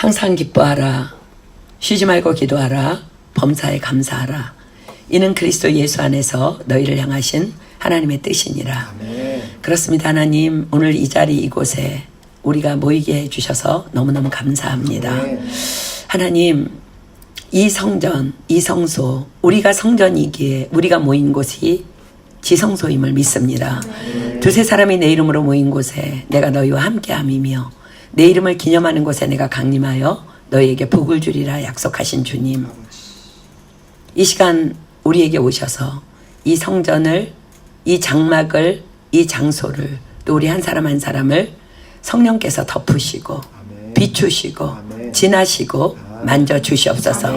항상 기뻐하라. 쉬지 말고 기도하라. 범사에 감사하라. 이는 그리스도 예수 안에서 너희를 향하신 하나님의 뜻이니라. 아멘. 그렇습니다. 하나님, 오늘 이 자리 이곳에 우리가 모이게 해주셔서 너무너무 감사합니다. 아멘. 하나님, 이 성전, 이 성소, 우리가 성전이기에 우리가 모인 곳이 지성소임을 믿습니다. 두세 사람이 내 이름으로 모인 곳에 내가 너희와 함께함이며 내 이름을 기념하는 곳에 내가 강림하여 너희에게 복을 주리라 약속하신 주님, 이 시간 우리에게 오셔서 이 성전을, 이 장막을, 이 장소를, 또 우리 한 사람 한 사람을 성령께서 덮으시고 아멘. 비추시고 아멘. 지나시고 만져주시옵소서.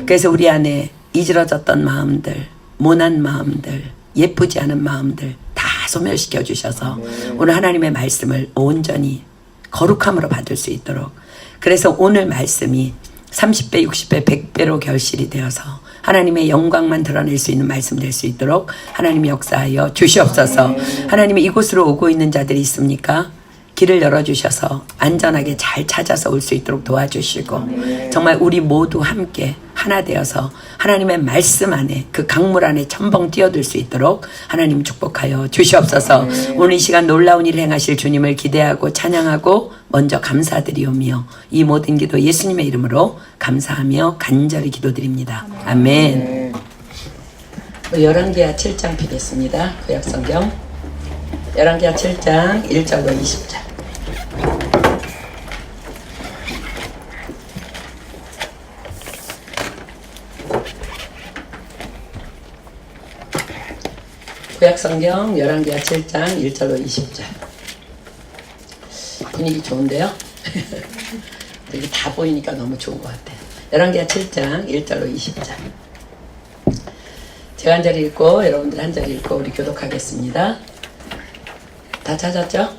그래서 우리 안에 이지러졌던 마음들, 모난 마음들, 예쁘지 않은 마음들 다 소멸시켜 주셔서 오늘 하나님의 말씀을 온전히 거룩함으로 받을 수 있도록, 그래서 오늘 말씀이 30배, 60배, 100배로 결실이 되어서 하나님의 영광만 드러낼 수 있는 말씀 될 수 있도록 하나님이 역사하여 주시옵소서. 하나님이 이곳으로 오고 있는 자들이 있습니까? 길을 열어주셔서 안전하게 잘 찾아서 올 수 있도록 도와주시고, 정말 우리 모두 함께 하나 되어서 하나님의 말씀 안에, 그 강물 안에 첨벙 뛰어들 수 있도록 하나님 축복하여 주시옵소서. 오늘 이 시간 놀라운 일을 행하실 주님을 기대하고 찬양하고 먼저 감사드리오며 이 모든 기도 예수님의 이름으로 감사하며 간절히 기도드립니다. 아멘. 열왕기하 7장 피겠습니다. 구약성경 열왕기하 7장 1절로 20절. 구약성경 열왕기하 7장 1절로 20절. 분위기 좋은데요? 여기 다 보이니까 너무 좋은 것 같아요. 열왕기하 7장 1절로 20절. 제가 한 절 읽고 여러분들 한 절 읽고 우리 교독하겠습니다. 다 찾았죠?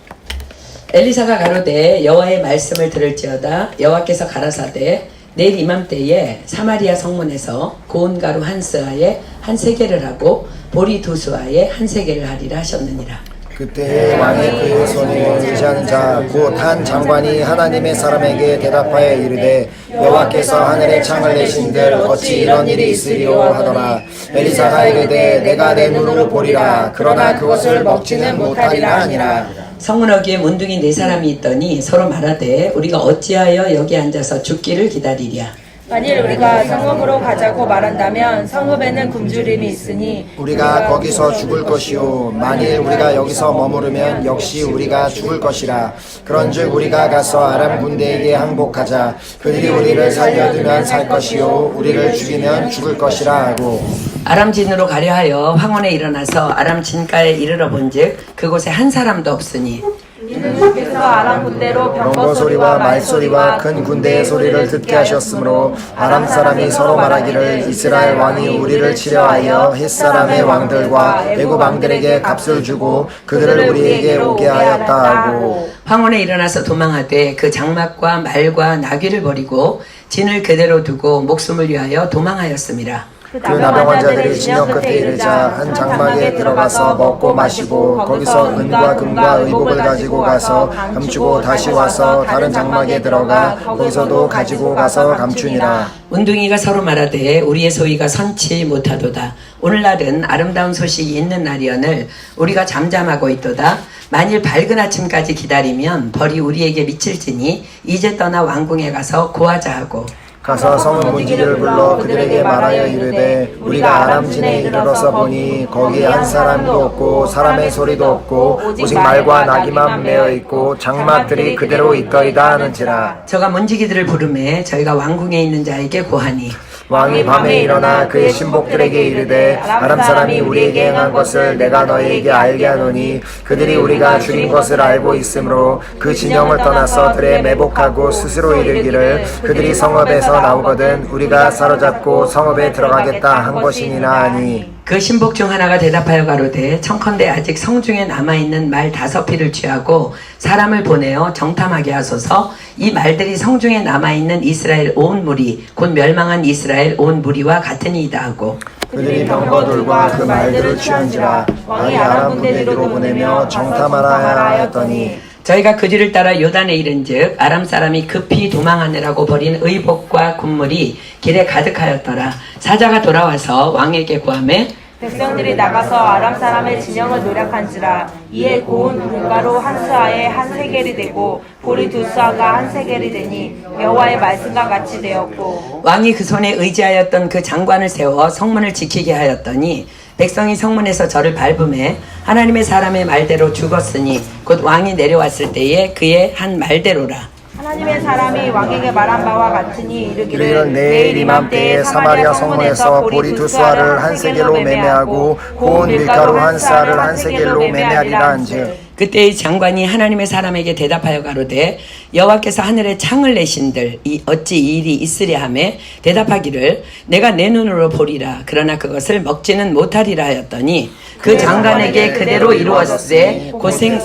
엘리사가 가로되 여호와의 말씀을 들을지어다. 여호와께서 가라사대 내일 이맘때에 사마리아 성문에서 고운 가루 한 스아에 한 세겔을 하고 보리 두 스아에 한 세겔을 하리라 하셨느니라. 그때 왕의 그의 손에 의지한 자 곧 한 장관이 하나님의 사람에게 대답하여 이르되 여호와께서 하늘에 창을 내신들 어찌 이런 일이 있으리요 하더라. 엘리사가 이르되 내가 내 눈으로 보리라. 그러나 그것을 먹지는 못하리라 하니라. 성문 어귀에 문둥이 네 사람이 있더니 서로 말하되 우리가 어찌하여 여기 앉아서 죽기를 기다리랴. 만일 우리가 성읍으로 가자고 말한다면 성읍에는 굶주림이 있으니 우리가 거기서 죽을 것이요 만일 우리가 여기서 머무르면 역시 우리가 죽을 것이라. 그런즉 우리가 가서 아람 군대에게 항복하자. 그들이 우리를 살려두면 살 것이요 우리를 죽이면 죽을 것이라 하고, 아람 진으로 가려 하여 황혼에 일어나서 아람 진가에 이르러 본즉 그곳에 한 사람도 없으니 이는 주께서 아람 군대로 병거 소리와 말소리와 큰 군대의 소리를 듣게 하셨으므로 아람 사람이 서로 말하기를 이스라엘 왕이 우리를 치려하여 헷 사람의 왕들과 애굽 왕들에게 값을 주고 그들을 우리에게 오게 하였다 하고, 황혼에 일어나서 도망하되 그 장막과 말과 나귀를 버리고 진을 그대로 두고 목숨을 위하여 도망하였음이라. 그 나병 자들이 진영 끝에 이르자 한 장막에 들어가서 먹고 마시고 거기서 은과 금과 의복을 가지고 가서 감추고 다시 와서 다른 장막에 들어가 거기서도 가지고 가서 감추니라. 운둥이가 서로 말하되 우리의 소위가 선치 못하도다. 오늘날은 아름다운 소식이 있는 날이언을 우리가 잠잠하고 있도다. 만일 밝은 아침까지 기다리면 벌이 우리에게 미칠지니 이제 떠나 왕궁에 가서 고하자 하고, 가서 성읍 문지기를 불러 그들에게 말하여 이르되 우리가 아람진에 이르러서 보니 거기 한 사람도 없고 사람의 소리도 없고 오직 말과 나귀만 메어 있고 장막들이 그대로 있더이다 하는지라. 저가 문지기들을 부르매 저희가 왕궁에 있는 자에게 고하니 왕이 밤에 일어나 그의 신복들에게 이르되 아람 사람이 우리에게 행한 것을 내가 너희에게 알게 하노니 그들이 우리가 죽인 것을 알고 있으므로 그 진영을 떠나서 들에 매복하고 스스로 이르기를 그들이 성읍에서 나오거든 우리가 사로잡고 성읍에 들어가겠다 한 것이니라 하니, 그 신복 중 하나가 대답하여 가로되 청컨대 아직 성중에 남아있는 말 5피를 취하고 사람을 보내어 정탐하게 하소서. 이 말들이 성중에 남아있는 이스라엘 온 무리 곧 멸망한 이스라엘 온 무리와 같으니이다 하고, 그들이 병거들과 그 말들을 취한지라. 왕이 아람 군대들로 보내며 정탐하라 하였더니 저희가 그 뒤를 따라 요단에 이른즉 아람 사람이 급히 도망하느라고 버린 의복과 군물이 길에 가득하였더라. 사자가 돌아와서 왕에게 구하매 백성들이 나가서 아람 사람의 진영을 노력한지라. 이에 고운 물가루 한 수아에 한 세겔이 되고 보리 두 수아가 한 세겔이 되니 여호와의 말씀과 같이 되었고, 왕이 그 손에 의지하였던 그 장관을 세워 성문을 지키게 하였더니 백성이 성문에서 저를 밟음에 하나님의 사람의 말대로 죽었으니 곧 왕이 내려왔을 때에 그의 한 말대로라. 하나님의 사람이 왕에게 말한 바와 같으니 이르기를 이르기를 내일 이맘때에 사마리아 성문에서 보리 두 수아를 한 세겔로 매매하고 고운 밀가루 한 쌀을 한 세겔로 매매하리라 한즉 그때 이 장관이 하나님의 사람에게 대답하여 가로되 여호와께서 하늘에 창을 내신들 어찌 이 일이 있으랴 하매 대답하기를 내가 내 눈으로 보리라 그러나 그것을 먹지는 못하리라 하였더니 그 장관에게 그대로 이루었으되 고생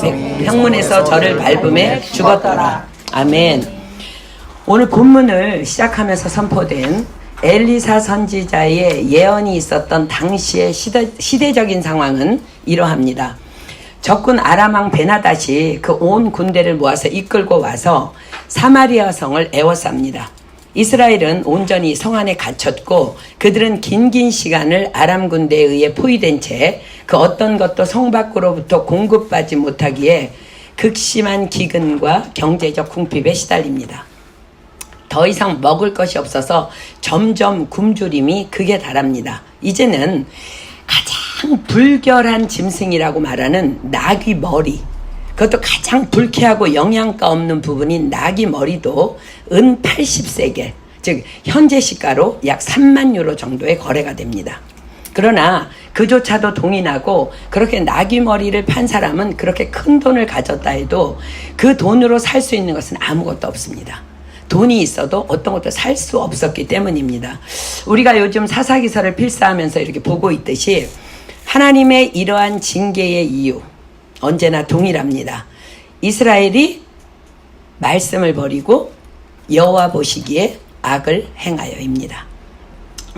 평문에서 저를 밟음에 죽었더라. 아멘. 오늘 본문을 시작하면서 선포된 엘리사 선지자의 예언이 있었던 당시의 시대적인 상황은 이러합니다. 적군 아람왕 베나닷이 그 온 군대를 모아서 이끌고 와서 사마리아 성을 에워쌉니다. 이스라엘은 온전히 성 안에 갇혔고 그들은 긴 시간을 아람 군대에 의해 포위된 채 그 어떤 것도 성 밖으로부터 공급받지 못하기에 극심한 기근과 경제적 궁핍에 시달립니다. 더 이상 먹을 것이 없어서 점점 굶주림이 극에 달합니다. 이제는 가장 불결한 짐승이라고 말하는 나귀 머리, 그것도 가장 불쾌하고 영양가 없는 부분인 나귀 머리도 은 80세겔, 즉 현재 시가로 약 3만 유로 정도의 거래가 됩니다. 그러나 그조차도 동인하고 그렇게 나귀 머리를 판 사람은 그렇게 큰 돈을 가졌다 해도 그 돈으로 살 수 있는 것은 아무것도 없습니다. 돈이 있어도 어떤 것도 살 수 없었기 때문입니다. 우리가 요즘 사사기서를 필사하면서 이렇게 보고 있듯이 하나님의 이러한 징계의 이유 언제나 동일합니다. 이스라엘이 말씀을 버리고 여호와 보시기에 악을 행하여입니다.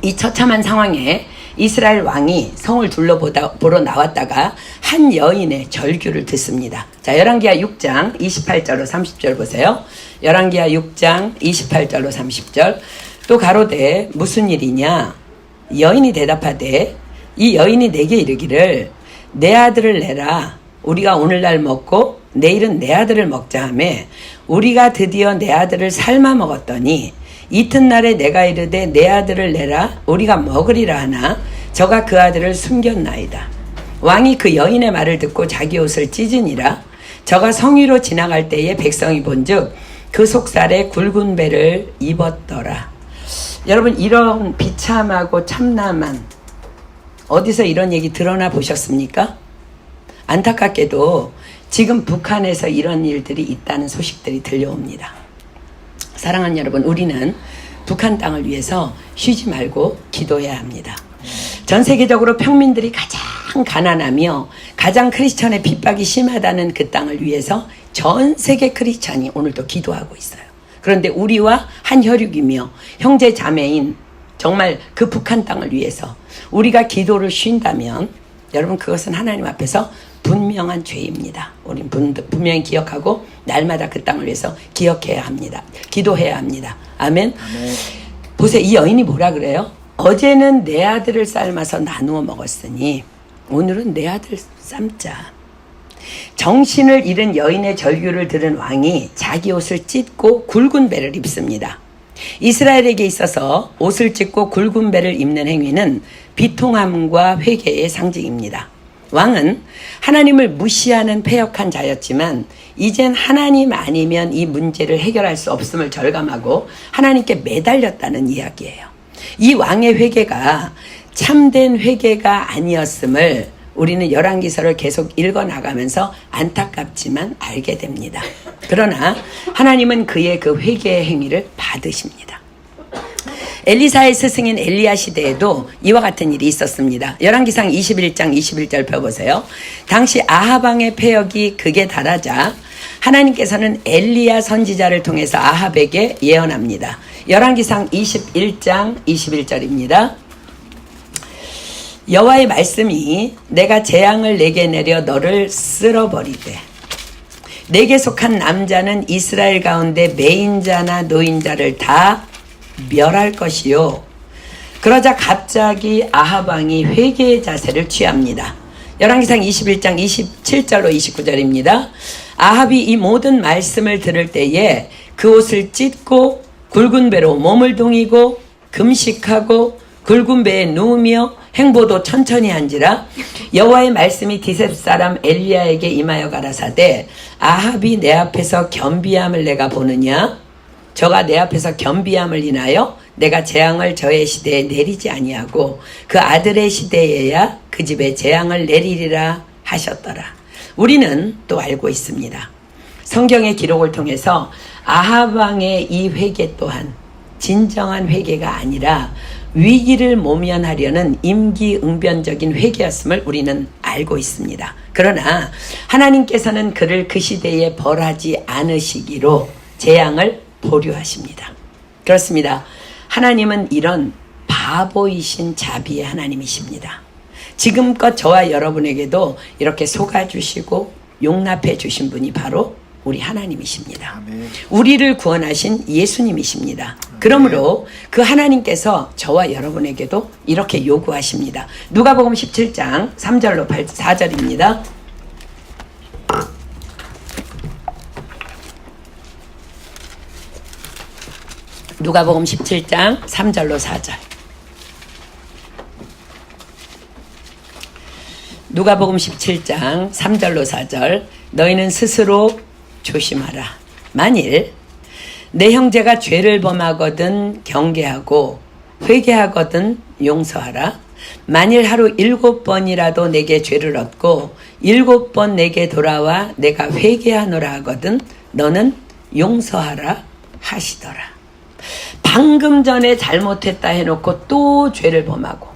이 처참한 상황에 이스라엘 왕이 성을 둘러보러 나왔다가 한 여인의 절규를 듣습니다. 자, 열왕기하 6장 28절로 30절 보세요. 열왕기하 6장 28절로 30절. 또 가로되 무슨 일이냐? 여인이 대답하되 이 여인이 내게 이르기를 내 아들을 내라. 우리가 오늘날 먹고 내일은 내 아들을 먹자 하매 우리가 드디어 내 아들을 삶아 먹었더니 이튿날에 내가 이르되 내 아들을 내라 우리가 먹으리라 하나 저가 그 아들을 숨겼나이다. 왕이 그 여인의 말을 듣고 자기 옷을 찢으니라. 저가 성위로 지나갈 때에 백성이 본즉 그 속살에 굵은 배를 입었더라. 여러분, 이런 비참하고 참담한, 어디서 이런 얘기 들어나 보셨습니까? 안타깝게도 지금 북한에서 이런 일들이 있다는 소식들이 들려옵니다. 사랑하는 여러분, 우리는 북한 땅을 위해서 쉬지 말고 기도해야 합니다. 전 세계적으로 평민들이 가장 가난하며 가장 크리스천의 핍박이 심하다는 그 땅을 위해서 전 세계 크리스천이 오늘도 기도하고 있어요. 그런데 우리와 한 혈육이며 형제 자매인 정말 그 북한 땅을 위해서 우리가 기도를 쉰다면 여러분, 그것은 하나님 앞에서 분명한 죄입니다. 우리는 분명히 기억하고 날마다 그 땅을 위해서 기억해야 합니다. 기도해야 합니다. 아멘. 보세요. 이 여인이 뭐라 그래요? 어제는 내 아들을 삶아서 나누어 먹었으니 오늘은 내 아들 삶자. 정신을 잃은 여인의 절규를 들은 왕이 자기 옷을 찢고 굵은 배를 입습니다. 이스라엘에게 있어서 옷을 찢고 굵은 배를 입는 행위는 비통함과 회개의 상징입니다. 왕은 하나님을 무시하는 패역한 자였지만 이젠 하나님 아니면 이 문제를 해결할 수 없음을 절감하고 하나님께 매달렸다는 이야기예요. 이 왕의 회개가 참된 회개가 아니었음을 우리는 열왕기서를 계속 읽어나가면서 안타깝지만 알게 됩니다. 그러나 하나님은 그의 그 회개의 행위를 받으십니다. 엘리사의 스승인 엘리야 시대에도 이와 같은 일이 있었습니다. 열왕기상 21장 21절 펴보세요. 당시 아합왕의 패역이 극에 달하자 하나님께서는 엘리야 선지자를 통해서 아합에게 예언합니다. 열왕기상 21장 21절입니다. 여호와의 말씀이 내가 재앙을 내게 내려 너를 쓸어버리되 내게 속한 남자는 이스라엘 가운데 매인자나 노인자를 다 멸할 것이요. 그러자 갑자기 아합 왕이 회개의 자세를 취합니다. 열왕기상 21장 27절로 29절입니다. 아합이 이 모든 말씀을 들을 때에 그 옷을 찢고 굵은 배로 몸을 동이고 금식하고 굵은 배에 누우며 행보도 천천히 한지라 여호와의 말씀이 디셉 사람 엘리야에게 임하여 가라사대 아합이 내 앞에서 겸비함을 내가 보느냐 저가 내 앞에서 겸비함을 인하여 내가 재앙을 저의 시대에 내리지 아니하고 그 아들의 시대에야 그 집에 재앙을 내리리라 하셨더라. 우리는 또 알고 있습니다. 성경의 기록을 통해서 아합 왕의 이 회개 또한 진정한 회개가 아니라 위기를 모면하려는 임기응변적인 회개였음을 우리는 알고 있습니다. 그러나 하나님께서는 그를 그 시대에 벌하지 않으시기로 재앙을 보류하십니다. 그렇습니다. 하나님은 이런 바보이신 자비의 하나님이십니다. 지금껏 저와 여러분에게도 이렇게 속아주시고 용납해 주신 분이 바로 우리 하나님이십니다. 아멘. 우리를 구원하신 예수님이십니다. 그러므로 그 하나님께서 저와 여러분에게도 이렇게 요구하십니다. 누가복음 17장 3절로 4절입니다. 누가복음 17장 3절로 4절. 누가복음 17장 3절로 4절. 너희는 스스로 조심하라. 만일 내 형제가 죄를 범하거든 경계하고 회개하거든 용서하라. 만일 하루 7번이라도 내게 죄를 얻고 7번 내게 돌아와 내가 회개하노라 하거든 너는 용서하라 하시더라. 방금 전에 잘못했다 해놓고 또 죄를 범하고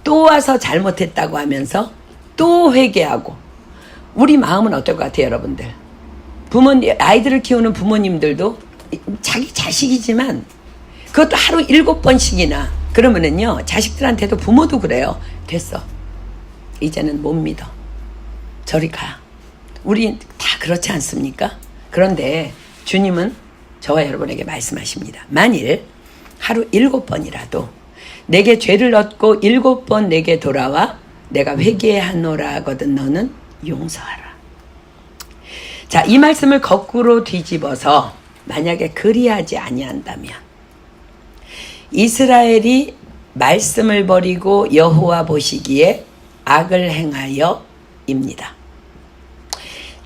또 와서 잘못했다고 하면서 또 회개하고 우리 마음은 어떨 것 같아요, 여러분들? 아이들을 키우는 부모님들도 자기 자식이지만 그것도 하루 7번씩이나 그러면은요 자식들한테도 부모도 그래요. 됐어. 이제는 못 믿어. 저리 가. 우리 다 그렇지 않습니까? 그런데 주님은 저와 여러분에게 말씀하십니다. 만일 하루 7번이라도 내게 죄를 얻고 7번 내게 돌아와 내가 회개하노라 하거든 너는 용서하라. 자, 이 말씀을 거꾸로 뒤집어서 만약에 그리하지 아니한다면 이스라엘이 말씀을 버리고 여호와 보시기에 악을 행하여입니다.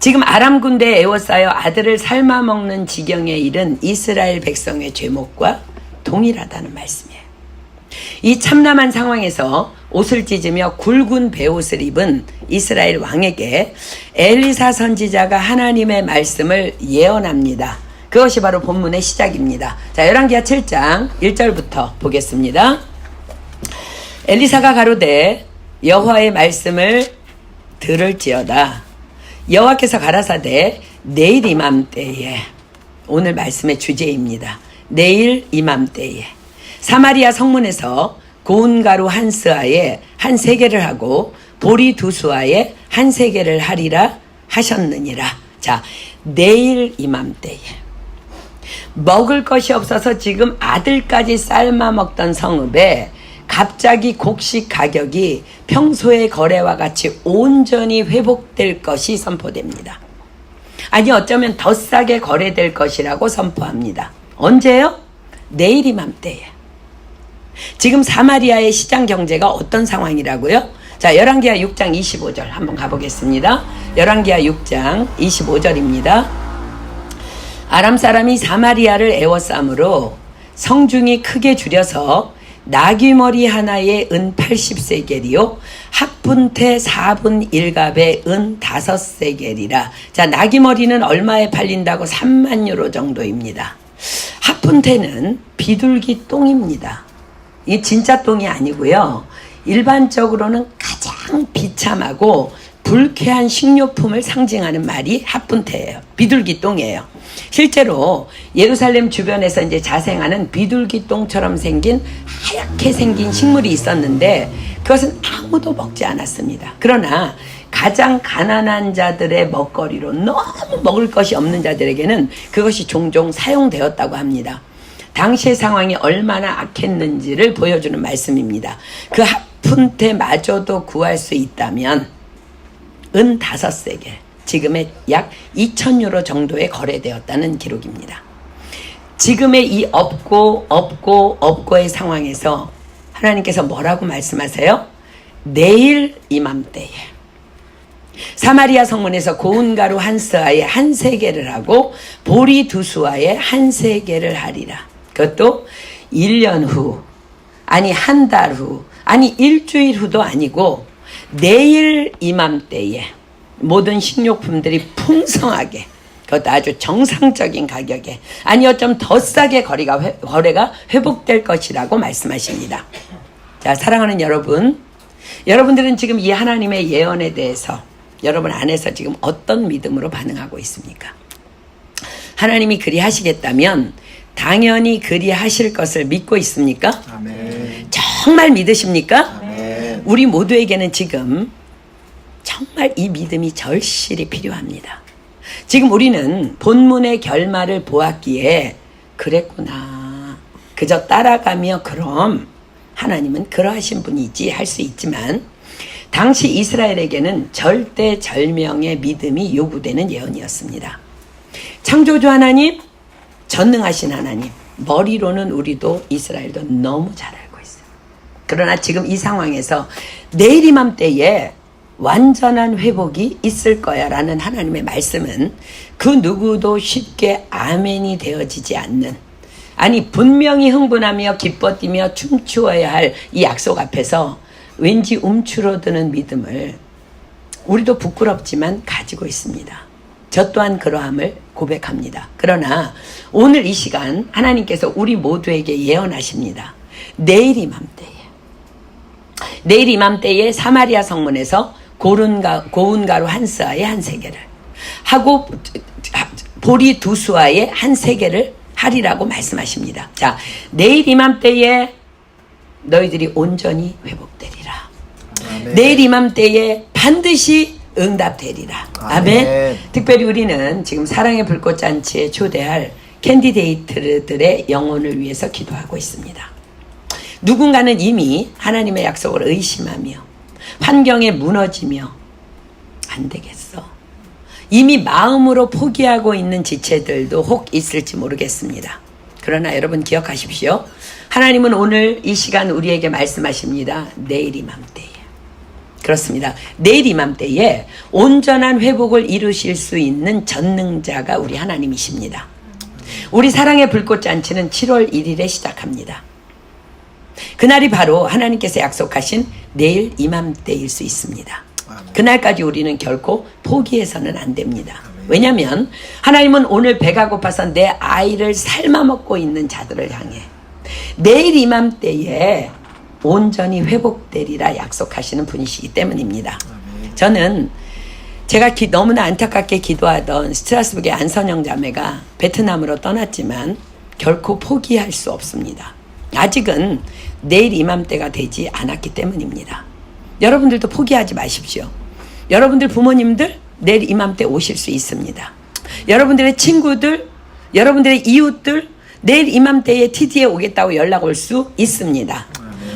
지금 아람 군대에 에워싸여 아들을 삶아먹는 지경에 이른 이스라엘 백성의 죄목과 동일하다는 말씀이에요. 이 참담한 상황에서 옷을 찢으며 굵은 베옷을 입은 이스라엘 왕에게 엘리사 선지자가 하나님의 말씀을 예언합니다. 그것이 바로 본문의 시작입니다. 자, 열왕기하 7장 1절부터 보겠습니다. 엘리사가 가로되 여호와의 말씀을 들을지어다. 여호와께서 가라사대 내일 이맘때에, 오늘 말씀의 주제입니다. 내일 이맘때에 사마리아 성문에서 고운 가루 한 스아에 한 세개를 하고 보리 두 수아에 한 세개를 하리라 하셨느니라. 자, 내일 이맘때에 먹을 것이 없어서 지금 아들까지 삶아 먹던 성읍에 갑자기 곡식 가격이 평소의 거래와 같이 온전히 회복될 것이 선포됩니다. 아니 어쩌면 더 싸게 거래될 것이라고 선포합니다. 언제요? 내일 이맘때에. 지금 사마리아의 시장 경제가 어떤 상황이라고요? 자, 열왕기하 6장 25절 한번 가보겠습니다. 열왕기하 6장 25절입니다. 아람 사람이 사마리아를 에워싸므로 성중이 크게 줄여서 나귀머리 하나에 은 80세겔이요 학분태 4분 1갑에 은 5세겔이라. 자, 나귀머리는 얼마에 팔린다고? 3만 유로 정도입니다. 학분태는 비둘기 똥입니다. 이게 진짜 똥이 아니고요. 일반적으로는 가장 비참하고 불쾌한 식료품을 상징하는 말이 학분태예요. 비둘기 똥이에요. 실제로 예루살렘 주변에서 이제 자생하는 비둘기 똥처럼 생긴 하얗게 생긴 식물이 있었는데 그것은 아무도 먹지 않았습니다. 그러나 가장 가난한 자들의 먹거리로 너무 먹을 것이 없는 자들에게는 그것이 종종 사용되었다고 합니다. 당시의 상황이 얼마나 악했는지를 보여주는 말씀입니다. 그 한 푼테마저도 구할 수 있다면 은 5세겔, 지금의 약 2,000유로 정도에 거래되었다는 기록입니다. 지금의 이 없고의 상황에서 하나님께서 뭐라고 말씀하세요? 내일 이맘때에 사마리아 성문에서 고운 가루 한 스아에 한 세겔을 하고 보리 2수아에 한 세겔을 하리라. 그것도 1년 후, 아니 한 달 후, 아니 일주일 후도 아니고 내일 이맘때에 모든 식료품들이 풍성하게, 그것도 아주 정상적인 가격에, 아니 어쩜 더 싸게 거래가 회복될 것이라고 말씀하십니다. 자, 사랑하는 여러분, 여러분들은 지금 이 하나님의 예언에 대해서 여러분 안에서 지금 어떤 믿음으로 반응하고 있습니까? 하나님이 그리 하시겠다면 당연히 그리 하실 것을 믿고 있습니까? 아멘. 정말 믿으십니까? 아멘. 우리 모두에게는 지금 정말 이 믿음이 절실히 필요합니다. 지금 우리는 본문의 결말을 보았기에 그랬구나, 그저 따라가며 그럼 하나님은 그러하신 분이지 할 수 있지만, 당시 이스라엘에게는 절대절명의 믿음이 요구되는 예언이었습니다. 창조주 하나님, 전능하신 하나님, 머리로는 우리도 이스라엘도 너무 잘 알고 있어요. 그러나 지금 이 상황에서 내일 이맘때에 완전한 회복이 있을 거야 라는 하나님의 말씀은 그 누구도 쉽게 아멘이 되어지지 않는, 아니 분명히 흥분하며 기뻐 뛰며 춤추어야 할 이 약속 앞에서 왠지 움츠러드는 믿음을 우리도 부끄럽지만 가지고 있습니다. 저 또한 그러함을 고백합니다. 그러나 오늘 이 시간 하나님께서 우리 모두에게 예언하십니다. 내일 이맘때에 사마리아 성문에서 고운 가루 한 스아에 한 세겔을 하고 보리 2수아에 한 세겔을 하리라고 말씀하십니다. 자, 내일 이맘때에 너희들이 온전히 회복되리라. 아멘. 내일 이맘때에 반드시 응답되리라. 아멘. 특별히 우리는 지금 사랑의 불꽃잔치에 초대할 캔디데이트들의 영혼을 위해서 기도하고 있습니다. 누군가는 이미 하나님의 약속을 의심하며 환경에 무너지며 안 되겠어, 이미 마음으로 포기하고 있는 지체들도 혹 있을지 모르겠습니다. 그러나 여러분 기억하십시오. 하나님은 오늘 이 시간 우리에게 말씀하십니다. 내일 이맘때에. 그렇습니다. 내일 이맘때에 온전한 회복을 이루실 수 있는 전능자가 우리 하나님이십니다. 우리 사랑의 불꽃잔치는 7월 1일에 시작합니다. 그날이 바로 하나님께서 약속하신 내일 이맘때일 수 있습니다. 그날까지 우리는 결코 포기해서는 안 됩니다. 왜냐하면 하나님은 오늘 배가 고파서 내 아이를 삶아먹고 있는 자들을 향해 내일 이맘때에 온전히 회복되리라 약속하시는 분이시기 때문입니다. 저는 제가 너무나 안타깝게 기도하던 스트라스burg의 안선영 자매가 베트남으로 떠났지만 결코 포기할 수 없습니다. 아직은 내일 이맘때가 되지 않았기 때문입니다. 여러분들도 포기하지 마십시오. 여러분들 부모님들 내일 이맘때 오실 수 있습니다. 여러분들의 친구들, 여러분들의 이웃들 내일 이맘때에 TD에 오겠다고 연락 올 수 있습니다.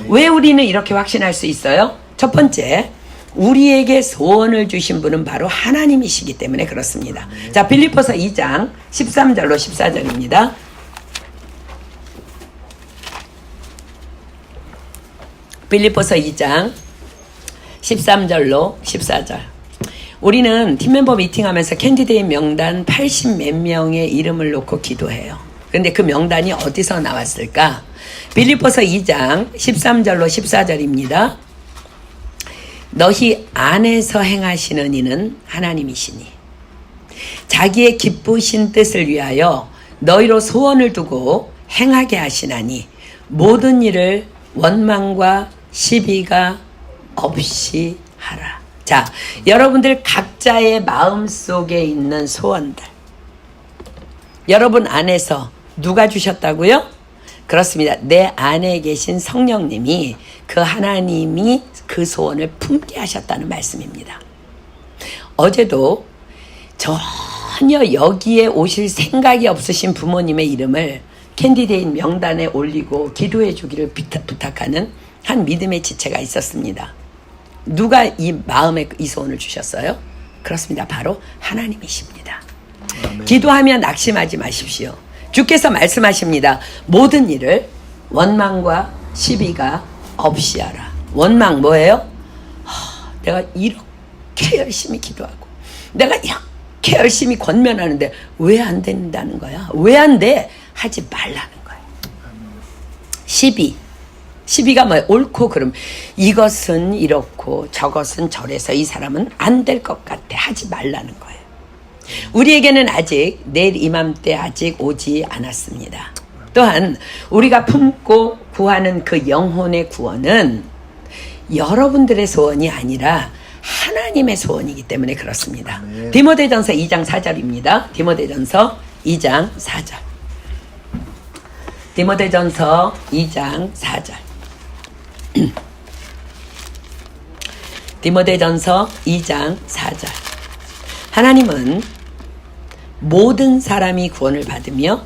왜 우리는 이렇게 확신할 수 있어요? 첫 번째, 우리에게 소원을 주신 분은 바로 하나님이시기 때문에 그렇습니다. 자, 빌립보서 2장 13절로 14절입니다. 빌립보서 2장 13절로 14절. 우리는 팀멤버 미팅하면서 캔디데이 명단 80 몇 명의 이름을 놓고 기도해요. 근데 그 명단이 어디서 나왔을까? 빌립보서 2장 13절로 14절입니다. 너희 안에서 행하시는 이는 하나님이시니 자기의 기쁘신 뜻을 위하여 너희로 소원을 두고 행하게 하시나니 모든 일을 원망과 시비가 없이 하라. 자, 여러분들 각자의 마음속에 있는 소원들, 여러분 안에서 누가 주셨다고요? 그렇습니다. 내 안에 계신 성령님이, 그 하나님이 그 소원을 품게 하셨다는 말씀입니다. 어제도 전혀 여기에 오실 생각이 없으신 부모님의 이름을 캔디데이트 명단에 올리고 기도해 주기를 부탁하는 한 믿음의 지체가 있었습니다. 누가 이 마음에 이 소원을 주셨어요? 그렇습니다. 바로 하나님이십니다. 기도하면 낙심하지 마십시오. 주께서 말씀하십니다. 모든 일을 원망과 시비가 없이 하라. 원망 뭐예요? 내가 이렇게 열심히 기도하고 내가 이렇게 열심히 권면하는데 왜 안 된다는 거야? 왜 안 돼? 하지 말라는 거예요. 시비가 뭐예요? 옳고 그름. 이것은 이렇고 저것은 저래서 이 사람은 안 될 것 같아. 하지 말라는 거예요. 우리에게는 아직 내일 이맘때 아직 오지 않았습니다. 또한 우리가 품고 구하는 그 영혼의 구원은 여러분들의 소원이 아니라 하나님의 소원이기 때문에 그렇습니다. 디모데전서 2장 4절입니다. 디모데전서 2장 4절. 디모데전서 2장 4절. 디모데전서 2장 4절. 하나님은 모든 사람이 구원을 받으며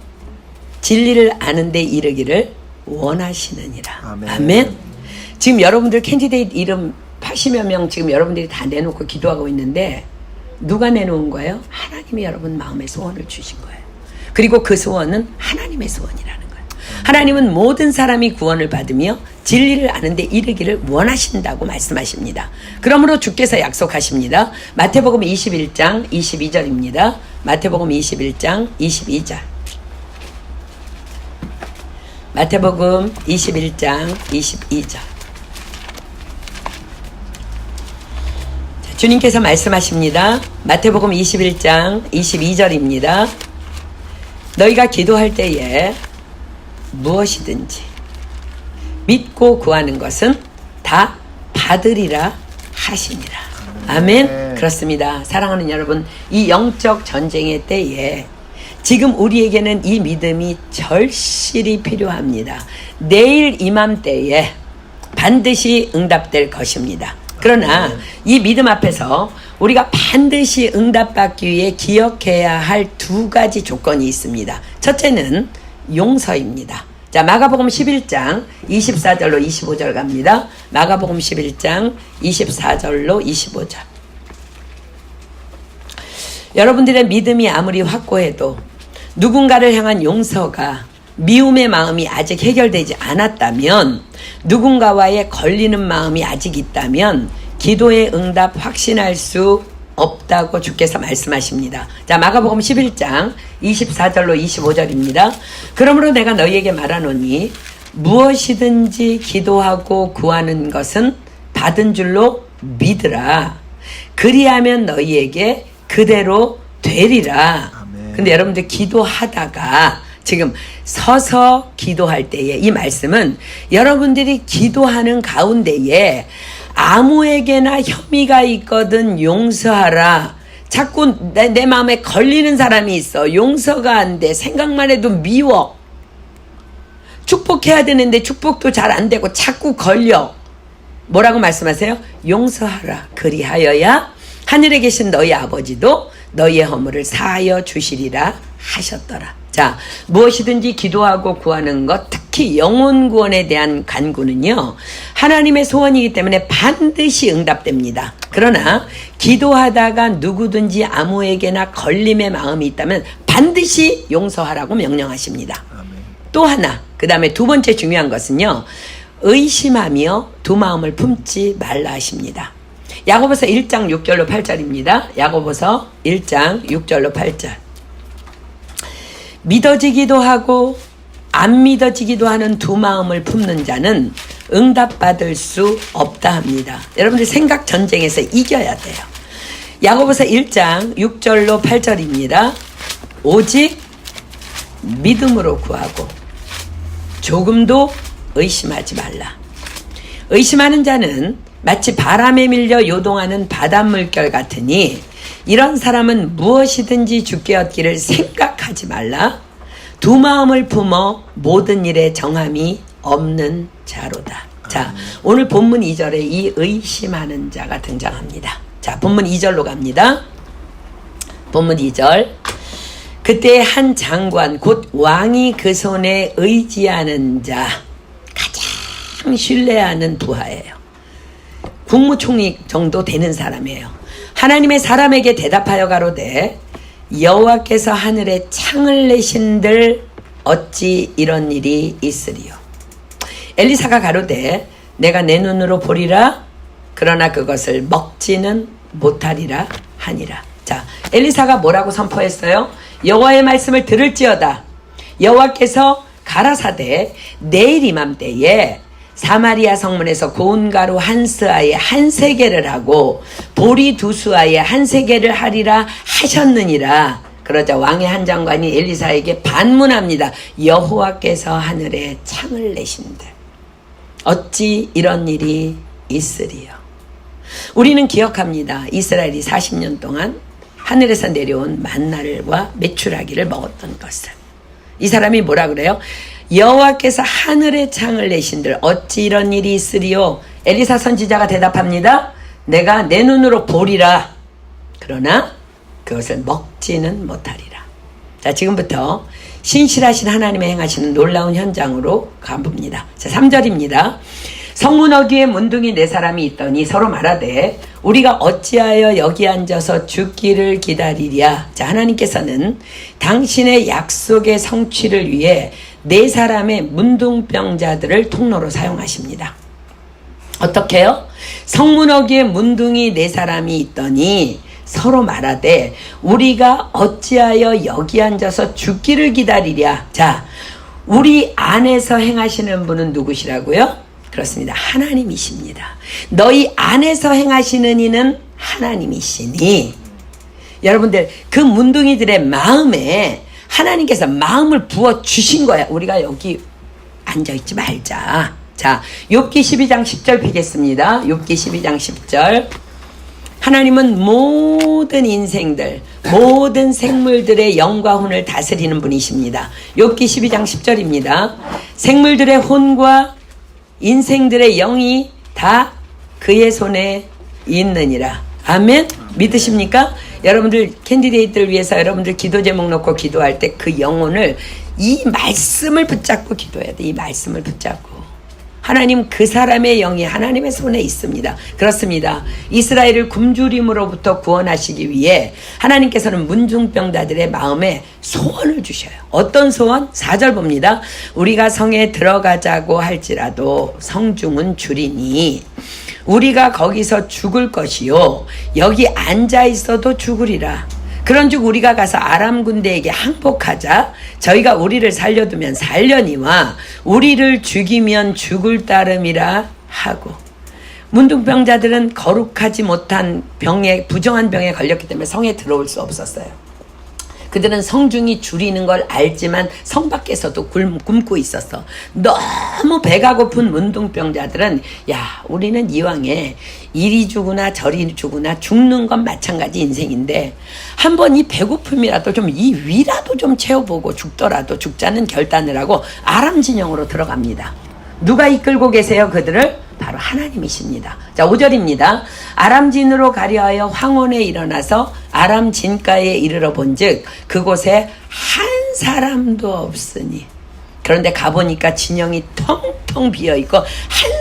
진리를 아는 데 이르기를 원하시느니라. 아멘. 아멘. 지금 여러분들 캔디데이트 이름 80여 명 지금 여러분들이 다 내놓고 기도하고 있는데 누가 내놓은 거예요? 하나님이 여러분 마음에 소원을 주신 거예요. 그리고 그 소원은 하나님의 소원이라는 거예요. 하나님은 모든 사람이 구원을 받으며 진리를 아는 데 이르기를 원하신다고 말씀하십니다. 그러므로 주께서 약속하십니다. 마태복음 21장 22절입니다. 마태복음 21장 22절. 마태복음 21장 22절. 주님께서 말씀하십니다. 마태복음 21장 22절입니다. 너희가 기도할 때에 무엇이든지 믿고 구하는 것은 다 받으리라 하시니라. 아멘. 그렇습니다. 사랑하는 여러분, 이 영적 전쟁의 때에 지금 우리에게는 이 믿음이 절실히 필요합니다. 내일 이맘때에 반드시 응답될 것입니다. 그러나 이 믿음 앞에서 우리가 반드시 응답받기 위해 기억해야 할 두 가지 조건이 있습니다. 첫째는 용서입니다. 자, 마가복음 11장 24절로 25절 갑니다. 마가복음 11장 24절로 25절. 여러분들의 믿음이 아무리 확고해도 누군가를 향한 용서가 미움의 마음이 아직 해결되지 않았다면, 누군가와의 걸리는 마음이 아직 있다면 기도의 응답 확신할 수 없다고 주께서 말씀하십니다. 자, 마가복음 11장 24절로 25절입니다. 그러므로 내가 너희에게 말하노니 무엇이든지 기도하고 구하는 것은 받은 줄로 믿으라. 그리하면 너희에게 그대로 되리라. 근데 여러분들 기도하다가 지금 서서 기도할 때에 이 말씀은 여러분들이 기도하는 가운데에 아무에게나 혐의가 있거든 용서하라. 자꾸 내 마음에 걸리는 사람이 있어. 용서가 안 돼. 생각만 해도 미워. 축복해야 되는데 축복도 잘 안 되고 자꾸 걸려. 뭐라고 말씀하세요? 용서하라. 그리하여야 하늘에 계신 너희 아버지도 너희의 허물을 사하여 주시리라 하셨더라. 자, 무엇이든지 기도하고 구하는 것, 특히 영혼 구원에 대한 간구는요, 하나님의 소원이기 때문에 반드시 응답됩니다. 그러나 기도하다가 누구든지 아무에게나 걸림의 마음이 있다면 반드시 용서하라고 명령하십니다. 또 하나, 그 다음에 두 번째 중요한 것은요, 의심하며 두 마음을 품지 말라 하십니다. 야고보서 1장 6절로 8절입니다. 야고보서 1장 6절로 8절. 믿어지기도 하고 안 믿어지기도 하는 두 마음을 품는 자는 응답받을 수 없다 합니다. 여러분들 생각 전쟁에서 이겨야 돼요. 야고보서 1장 6절로 8절입니다. 오직 믿음으로 구하고 조금도 의심하지 말라. 의심하는 자는 마치 바람에 밀려 요동하는 바닷물결 같으니 이런 사람은 무엇이든지 주께 얻기를 생각하지 말라. 두 마음을 품어 모든 일에 정함이 없는 자로다. 자, 오늘 본문 2절에 이 의심하는 자가 등장합니다. 자, 본문 2절로 갑니다. 본문 2절. 그때 한 장관 곧 왕이 그 손에 의지하는 자, 가장 신뢰하는 부하예요. 국무총리 정도 되는 사람이에요. 하나님의 사람에게 대답하여 가로되 여호와께서 하늘에 창을 내신들 어찌 이런 일이 있으리요. 엘리사가 가로되 내가 내 눈으로 보리라 그러나 그것을 먹지는 못하리라 하니라. 자, 엘리사가 뭐라고 선포했어요? 여호와의 말씀을 들을지어다. 여호와께서 가라사대 내일 이맘때에 사마리아 성문에서 고운 가루 한 스아에 한 세겔을 하고 보리 두 수아에 한 세겔을 하리라 하셨느니라. 그러자 왕의 한 장관이 엘리사에게 반문합니다. 여호와께서 하늘에 창을 내신들 어찌 이런 일이 있으리요. 우리는 기억합니다. 이스라엘이 40년 동안 하늘에서 내려온 만나를과 메추라기를 먹었던 것을. 이 사람이 뭐라 그래요? 여호와께서 하늘에 창을 내신들 어찌 이런 일이 있으리요. 엘리사 선지자가 대답합니다. 내가 내 눈으로 보리라. 그러나 그것을 먹지는 못하리라. 자, 지금부터 신실하신 하나님의 행하시는 놀라운 현장으로 가봅니다. 자, 3절입니다. 성문 어귀에 문둥이 네 사람이 있더니 서로 말하되 우리가 어찌하여 여기 앉아서 죽기를 기다리랴. 자, 하나님께서는 당신의 약속의 성취를 위해 네 사람의 문둥병자들을 통로로 사용하십니다. 어떻게 해요? 성문 어귀에 문둥이 네 사람이 있더니 서로 말하되 우리가 어찌하여 여기 앉아서 죽기를 기다리랴. 자, 우리 안에서 행하시는 분은 누구시라고요? 그렇습니다. 하나님이십니다. 너희 안에서 행하시는 이는 하나님이시니. 여러분들 그 문둥이들의 마음에 하나님께서 마음을 부어주신 거야. 우리가 여기 앉아있지 말자. 자, 욥기 12장 10절 펴겠습니다. 욥기 12장 10절. 하나님은 모든 인생들, 모든 생물들의 영과 혼을 다스리는 분이십니다. 욥기 12장 10절입니다. 생물들의 혼과 인생들의 영이 다 그의 손에 있느니라. 아멘? 믿으십니까? 여러분들 캔디데이트를 위해서 여러분들 기도 제목 놓고 기도할 때 그 영혼을 이 말씀을 붙잡고 기도해야 돼. 이 말씀을 붙잡고. 하나님 그 사람의 영이 하나님의 손에 있습니다. 그렇습니다. 이스라엘을 굶주림으로부터 구원하시기 위해 하나님께서는 문둥병자들의 마음에 소원을 주셔요. 어떤 소원? 4절 봅니다. 우리가 성에 들어가자고 할지라도 성중은 주리니 우리가 거기서 죽을 것이요 여기 앉아 있어도 죽으리라. 그런즉 우리가 가서 아람 군대에게 항복하자. 저희가 우리를 살려두면 살려니와 우리를 죽이면 죽을 따름이라 하고. 문둥병자들은 거룩하지 못한 병에, 부정한 병에 걸렸기 때문에 성에 들어올 수 없었어요. 그들은 성중이 줄이는 걸 알지만 성 밖에서도 굶고 있었어. 너무 배가 고픈 문둥병자들은 야, 우리는 이왕에 이리 죽으나 저리 죽으나 죽는 건 마찬가지 인생인데 한번 이 배고픔이라도 좀 이 위라도 좀 채워보고 죽더라도 죽자는 결단을 하고 아람 진영으로 들어갑니다. 누가 이끌고 계세요? 그들을? 바로 하나님이십니다. 자, 5절입니다. 아람진으로 가려하여 황혼에 일어나서 아람진가에 이르러 본즉 그곳에 한 사람도 없으니. 그런데 가보니까 진영이 텅텅 비어있고 한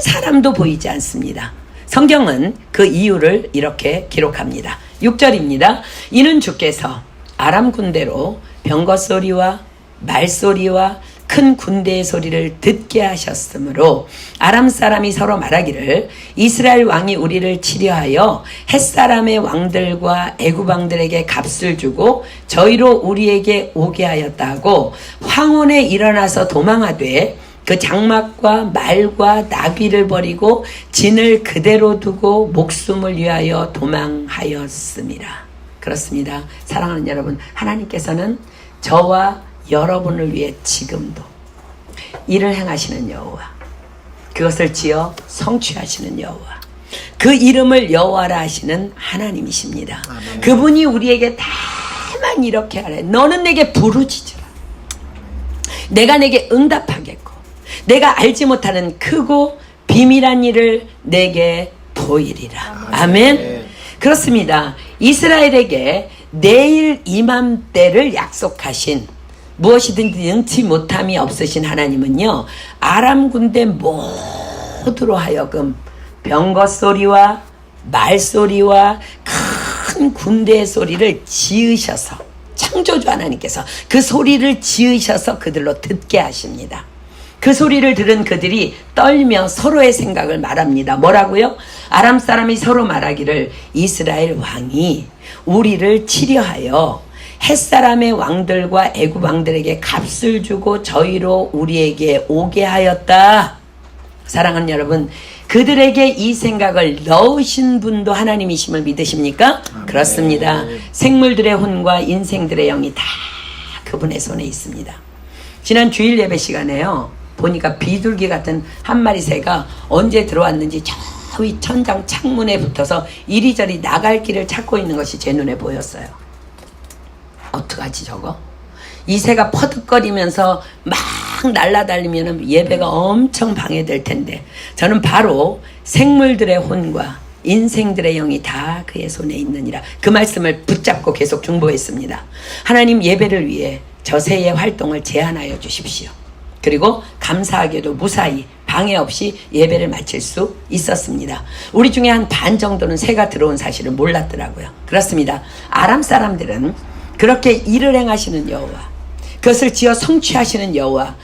사람도 보이지 않습니다. 성경은 그 이유를 이렇게 기록합니다. 6절입니다. 이는 주께서 아람 군대로 병거소리와 말소리와 큰 군대의 소리를 듣게 하셨으므로 아람 사람이 서로 말하기를 이스라엘 왕이 우리를 치려하여 햇사람의 왕들과 애굽 왕들에게 값을 주고 저희로 우리에게 오게 하였다 하고 황혼에 일어나서 도망하되 그 장막과 말과 나귀를 버리고 진을 그대로 두고 목숨을 위하여 도망하였습니다. 그렇습니다. 사랑하는 여러분, 하나님께서는 저와 여러분을 위해 지금도 일을 행하시는 여호와, 그것을 지어 성취하시는 여호와, 그 이름을 여호와라 하시는 하나님이십니다. 아멘. 그분이 우리에게 다만 이렇게 하래. 너는 내게 부르짖으라. 내가 내게 응답하겠고 내가 알지 못하는 크고 비밀한 일을 내게 보이리라. 아멘. 그렇습니다. 이스라엘에게 내일 이맘때를 약속하신, 무엇이든지 능치 못함이 없으신 하나님은요, 아람 군대 모두로 하여금 병거 소리와 말소리와 큰 군대의 소리를 지으셔서, 창조주 하나님께서 그 소리를 지으셔서 그들로 듣게 하십니다. 그 소리를 들은 그들이 떨며 서로의 생각을 말합니다. 뭐라고요? 아람 사람이 서로 말하기를, 이스라엘 왕이 우리를 치려하여 햇사람의 왕들과 애굽 왕들에게 값을 주고 저희로 우리에게 오게 하였다. 사랑하는 여러분, 그들에게 이 생각을 넣으신 분도 하나님이심을 믿으십니까? 그렇습니다. 생물들의 혼과 인생들의 영이 다 그분의 손에 있습니다. 지난 주일 예배 시간에요, 보니까 비둘기 같은 한 마리 새가 언제 들어왔는지 저 위 천장 창문에 붙어서 이리저리 나갈 길을 찾고 있는 것이 제 눈에 보였어요. 어떡하지 저거? 이 새가 퍼득거리면서 막 날아다니면 예배가 엄청 방해될 텐데, 저는 바로 생물들의 혼과 인생들의 영이 다 그의 손에 있느니라, 그 말씀을 붙잡고 계속 중보했습니다. 하나님, 예배를 위해 저 새의 활동을 제한하여 주십시오. 그리고 감사하게도 무사히 방해 없이 예배를 마칠 수 있었습니다. 우리 중에 한 반 정도는 새가 들어온 사실을 몰랐더라고요. 그렇습니다. 아람 사람들은 그렇게 일을 행하시는 여호와, 그것을 지어 성취하시는 여호와,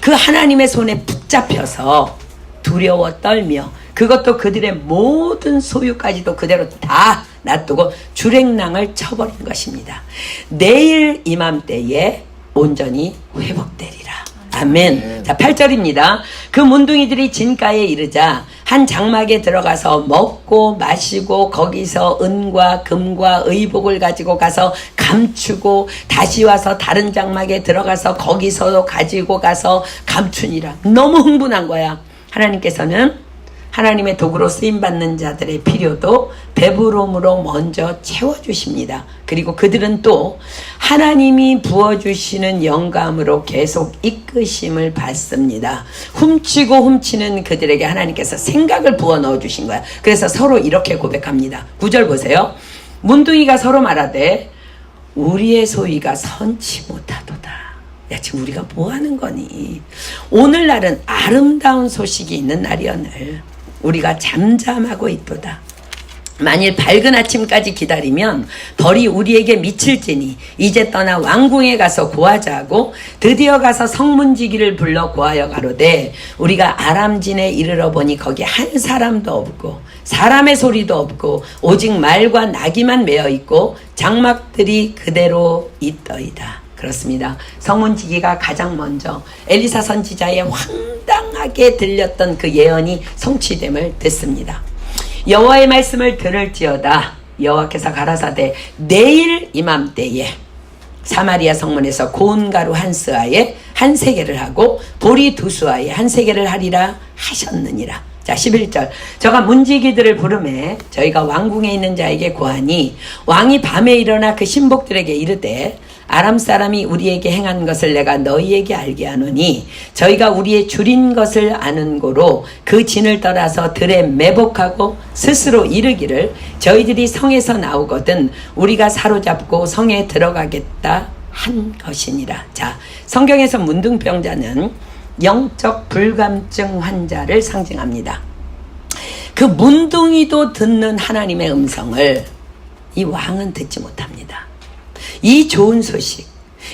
그 하나님의 손에 붙잡혀서 두려워 떨며, 그것도 그들의 모든 소유까지도 그대로 다 놔두고 주랭랑을 쳐버린 것입니다. 내일 이맘때에 온전히 회복되리라. 아멘. 자, 8절입니다. 그 문둥이들이 진가에 이르자 한 장막에 들어가서 먹고 마시고 거기서 은과 금과 의복을 가지고 가서 감추고 다시 와서 다른 장막에 들어가서 거기서도 가지고 가서 감추니라. 너무 흥분한 거야. 하나님께서는 하나님의 도구로 쓰임받는 자들의 필요도 배부름으로 먼저 채워주십니다. 그리고 그들은 또 하나님이 부어주시는 영감으로 계속 이끄심을 받습니다. 훔치고 훔치는 그들에게 하나님께서 생각을 부어 넣어주신 거야. 그래서 서로 이렇게 고백합니다. 9절 보세요. 문둥이가 서로 말하되 우리의 소위가 선치 못하도다. 야, 지금 우리가 뭐 하는 거니? 오늘날은 아름다운 소식이 있는 날이오늘 우리가 잠잠하고 있도다. 만일 밝은 아침까지 기다리면 벌이 우리에게 미칠지니 이제 떠나 왕궁에 가서 구하자 하고 드디어 가서 성문지기를 불러 구하여 가로되 우리가 아람진에 이르러 보니 거기 한 사람도 없고 사람의 소리도 없고 오직 말과 나귀만 메어 있고 장막들이 그대로 있더이다. 그렇습니다. 성문지기가 가장 먼저 엘리사 선지자의 황당하게 들렸던 그 예언이 성취됨을 듣습니다. 여호와의 말씀을 들을지어다. 여호와께서 가라사대 내일 이맘때에 사마리아 성문에서 고운 가루 한 스아에 한 세겔을 하고 보리 두 수아에 한 세겔을 하리라 하셨느니라. 자, 11절. 저가 문지기들을 부르매 저희가 왕궁에 있는 자에게 고하니 왕이 밤에 일어나 그 신복들에게 이르되 아람 사람이 우리에게 행한 것을 내가 너희에게 알게 하노니 저희가 우리의 줄인 것을 아는 고로 그 진을 떠나서 들에 매복하고 스스로 이르기를 저희들이 성에서 나오거든 우리가 사로잡고 성에 들어가겠다 한 것이니라. 자, 성경에서 문둥병자는 영적 불감증 환자를 상징합니다. 그 문둥이도 듣는 하나님의 음성을 이 왕은 듣지 못합니다. 이 좋은 소식,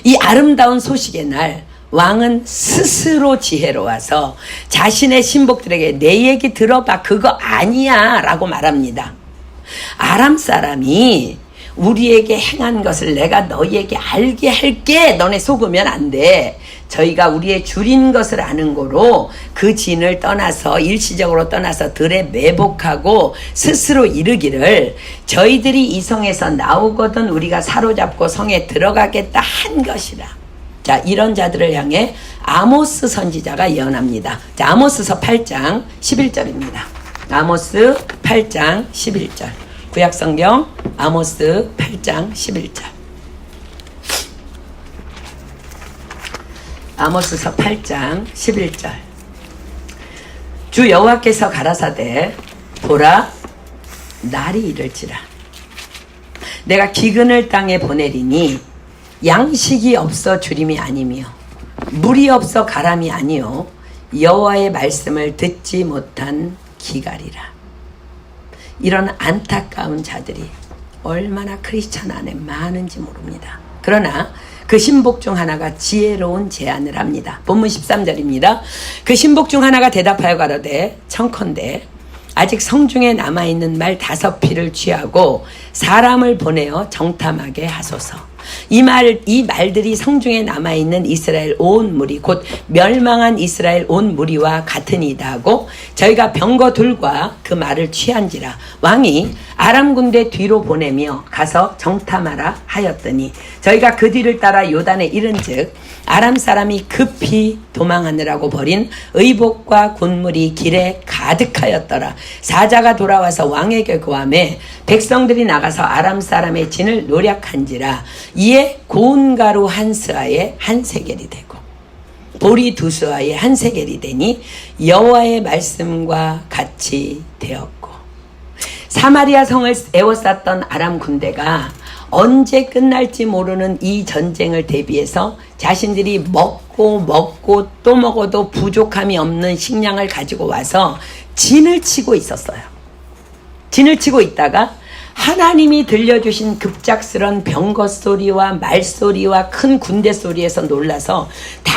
이 아름다운 소식의 날 왕은 스스로 지혜로워서 자신의 신복들에게 내 얘기 들어봐, 그거 아니야 라고 말합니다. 아람 사람이 우리에게 행한 것을 내가 너희에게 알게 할게. 너네 속으면 안 돼. 저희가 우리의 줄인 것을 아는 고로 그 진을 떠나서 일시적으로 떠나서 들에 매복하고 스스로 이르기를 저희들이 이 성에서 나오거든 우리가 사로잡고 성에 들어가겠다 한 것이라. 자, 이런 자들을 향해 아모스 선지자가 예언합니다. 자, 아모스서 8장 11절입니다. 아모스 8장 11절. 구약성경 아모스 8장 11절. 아모스서 8장 11절. 주 여호와께서 가라사대 보라 날이 이를지라 내가 기근을 땅에 보내리니 양식이 없어 주림이 아니며 물이 없어 가람이 아니요 여호와의 말씀을 듣지 못한 기갈이라. 이런 안타까운 자들이 얼마나 크리스찬 안에 많은지 모릅니다. 그러나 그 신복 중 하나가 지혜로운 제안을 합니다. 본문 13절입니다. 그 신복 중 하나가 대답하여 가로되 청컨대 아직 성중에 남아있는 말 5피를 취하고 사람을 보내어 정탐하게 하소서. 이 말들이 성중에 남아있는 이스라엘 온 무리 곧 멸망한 이스라엘 온 무리와 같으니이다 하고 저희가 병거 둘과 그 말을 취한지라. 왕이 아람 군대 뒤로 보내며 가서 정탐하라 하였더니 저희가 그 뒤를 따라 요단에 이른즉 아람 사람이 급히 도망하느라고 버린 의복과 군물이 길에 가득하였더라. 사자가 돌아와서 왕에게 고하매 백성들이 나가서 아람 사람의 진을 노략한지라. 이에 고운 가루 한 스아에 한 세겔이 되고 보리 2스아에 한 세겔이 되니 여호와의 말씀과 같이 되었고 사마리아 성을 에워쌌던 아람 군대가 언제 끝날지 모르는 이 전쟁을 대비해서 자신들이 먹고 또 먹어도 부족함이 없는 식량을 가지고 와서 진을 치고 있었어요. 진을 치고 있다가 하나님이 들려주신 급작스런 병거 소리와 말소리와 큰 군대 소리에서 놀라서 다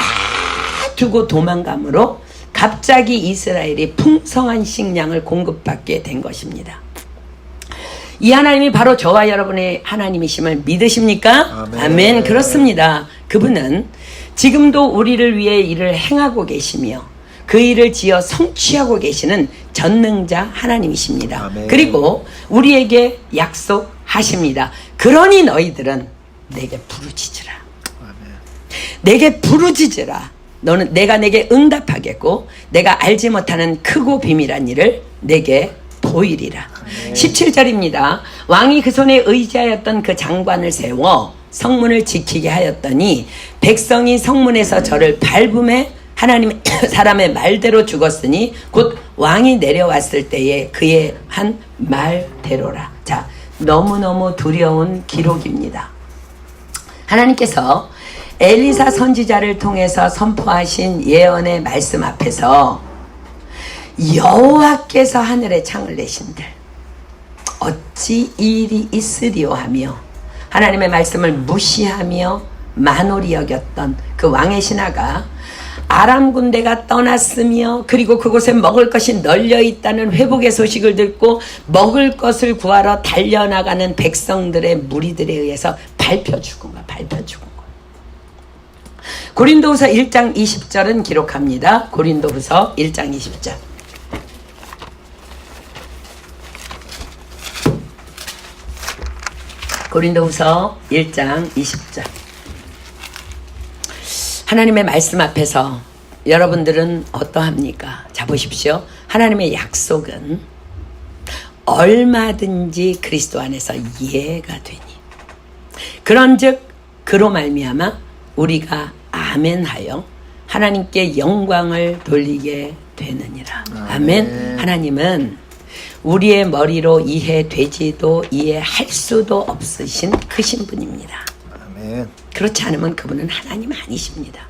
두고 도망감으로 갑자기 이스라엘이 풍성한 식량을 공급받게 된 것입니다. 이 하나님이 바로 저와 여러분의 하나님이심을 믿으십니까? 아멘. 그렇습니다. 그분은 지금도 우리를 위해 일을 행하고 계시며 그 일을 지어 성취하고 계시는 전능자 하나님이십니다. 아멘. 그리고 우리에게 약속하십니다. 그러니 너희들은 내게 부르짖으라. 아멘. 내게 부르짖으라. 너는 내가 내게 응답하겠고 내가 알지 못하는 크고 비밀한 일을 내게 보이리라. 17절입니다. 왕이 그 손에 의지하였던 그 장관을 세워 성문을 지키게 하였더니 백성이 성문에서 저를 밟음에 하나님의 사람의 말대로 죽었으니 곧 왕이 내려왔을 때에 그의 한 말대로라. 자, 너무너무 두려운 기록입니다. 하나님께서 엘리사 선지자를 통해서 선포하신 예언의 말씀 앞에서 여호와께서 하늘에 창을 내신들 어찌 이 일이 있으리요 하며 하나님의 말씀을 무시하며 만홀히 여겼던 그 왕의 신하가 아람 군대가 떠났으며 그리고 그곳에 먹을 것이 널려 있다는 회복의 소식을 듣고 먹을 것을 구하러 달려나가는 백성들의 무리들에 의해서 밟혀 죽은 거야. 고린도후서 1장 20절은 기록합니다. 고린도후서 1장 20절. 고린도후서 1장 20절. 하나님의 말씀 앞에서 여러분들은 어떠합니까? 자, 보십시오. 하나님의 약속은 얼마든지 그리스도 안에서 이해가 되니 그런즉 그로 말미암아 우리가 아멘하여 하나님께 영광을 돌리게 되느니라. 아멘. 하나님은 우리의 머리로 이해되지도 이해할 수도 없으신 크신 분입니다. 아멘. 그렇지 않으면 그분은 하나님 아니십니다.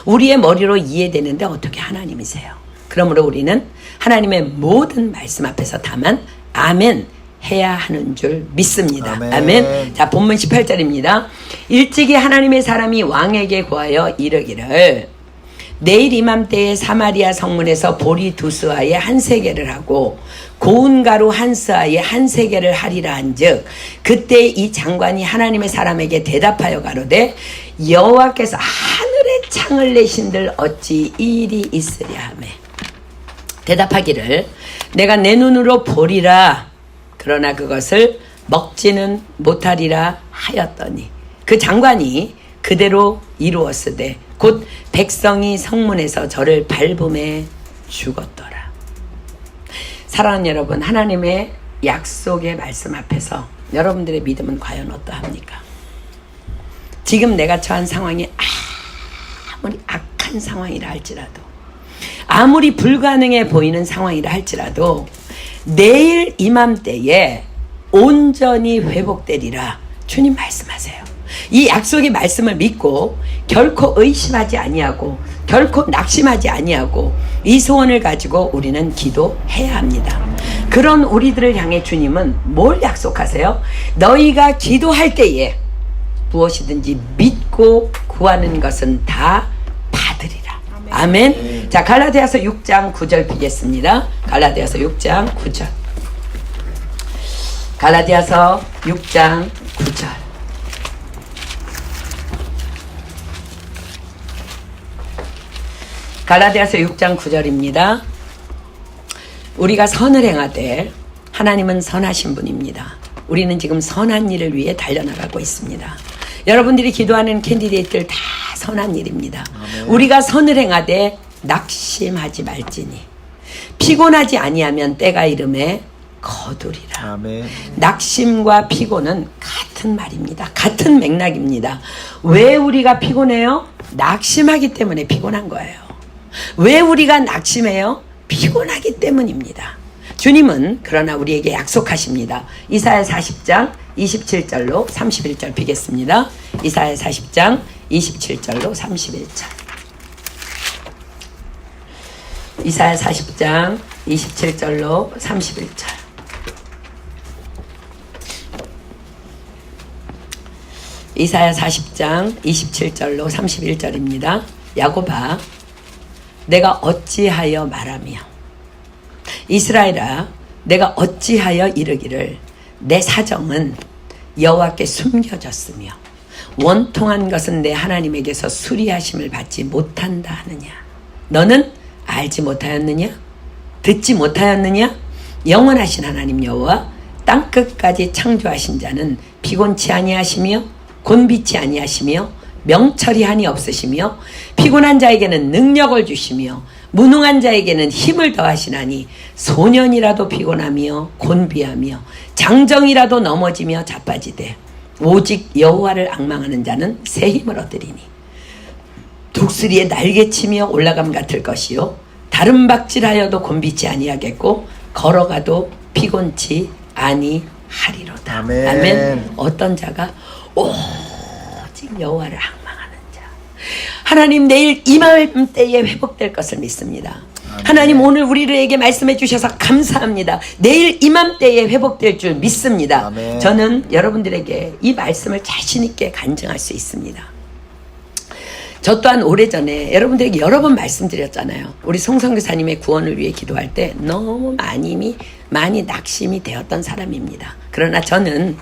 우리의 머리로 이해되는데 어떻게 하나님이세요? 그러므로 우리는 하나님의 모든 말씀 앞에서 다만 아멘 해야 하는 줄 믿습니다. 아멘. 아멘. 자, 본문 18절입니다. 일찍이 하나님의 사람이 왕에게 구하여 이르기를 내일 이맘때에 사마리아 성문에서 보리 2스아에 한 세겔을 하고 고운 가루 한 스아에 한 세겔을 하리라 한즉 그때 이 장관이 하나님의 사람에게 대답하여 가로되 여호와께서 하늘에 창을 내신들 어찌 이 일이 있으랴 하매 대답하기를 내가 내 눈으로 보리라 그러나 그것을 먹지는 못하리라 하였더니 그 장관이 그대로 이루었으되 곧 백성이 성문에서 저를 밟음에 죽었더라. 사랑하는 여러분, 하나님의 약속의 말씀 앞에서 여러분들의 믿음은 과연 어떠합니까? 지금 내가 처한 상황이 아무리 악한 상황이라 할지라도 아무리 불가능해 보이는 상황이라 할지라도 내일 이맘때에 온전히 회복되리라. 주님 말씀하세요. 이 약속의 말씀을 믿고 결코 의심하지 아니하고 결코 낙심하지 아니하고 이 소원을 가지고 우리는 기도해야 합니다. 그런 우리들을 향해 주님은 뭘 약속하세요? 너희가 기도할 때에 무엇이든지 믿고 구하는 것은 다 받으리라. 아멘. 자, 갈라디아서 6장 9절 비겠습니다. 갈라디아서 6장 9절. 갈라디아서 6장 9절. 갈라디아서 6장 9절입니다. 우리가 선을 행하되 하나님은 선하신 분입니다. 우리는 지금 선한 일을 위해 달려나가고 있습니다. 여러분들이 기도하는 캔디데이트들 다 선한 일입니다. 아멘. 우리가 선을 행하되 낙심하지 말지니 피곤하지 아니하면 때가 이름에 거두리라. 아멘. 낙심과 피곤은 같은 말입니다. 같은 맥락입니다. 왜 우리가 피곤해요? 낙심하기 때문에 피곤한 거예요. 왜 우리가 낙심해요? 피곤하기 때문입니다. 주님은 그러나 우리에게 약속하십니다. 이사야 40장 27절로 31절 비겠습니다. 이사야 40장 27절로 31절. 이사야 40장 27절로 31절. 이사야 40장 27절로 31절입니다. 야곱아, 내가 어찌하여 말하며 이스라엘아, 내가 어찌하여 이르기를 내 사정은 여호와께 숨겨졌으며 원통한 것은 내 하나님에게서 수리하심을 받지 못한다 하느냐. 너는 알지 못하였느냐? 듣지 못하였느냐? 영원하신 하나님 여호와 땅끝까지 창조하신 자는 피곤치 아니하시며 곤비치 아니하시며 명철이 한이 없으시며 피곤한 자에게는 능력을 주시며 무능한 자에게는 힘을 더하시나니 소년이라도 피곤하며 곤비하며 장정이라도 넘어지며 자빠지되 오직 여호와를 앙망하는 자는 새 힘을 얻으리니 독수리의 날개치며 올라감 같을 것이요 다름박질하여도 곤비치 아니하겠고 걸어가도 피곤치 아니하리로다. 아멘. 아멘. 어떤 자가 오직 여호와를 앙망하는 자. 하나님 내일 이맘때에 회복될 것을 믿습니다. 아멘. 하나님 오늘 우리에게 말씀해 주셔서 감사합니다. 내일 이맘때에 회복될 줄 믿습니다. 아멘. 저는 여러분들에게 이 말씀을 자신 있게 간증할 수 있습니다. 저 또한 오래전에 여러분들에게 여러 번 말씀드렸잖아요. 우리 송성교사님의 구원을 위해 기도할 때 너무 많이 낙심이 되었던 사람입니다. 그러나 저는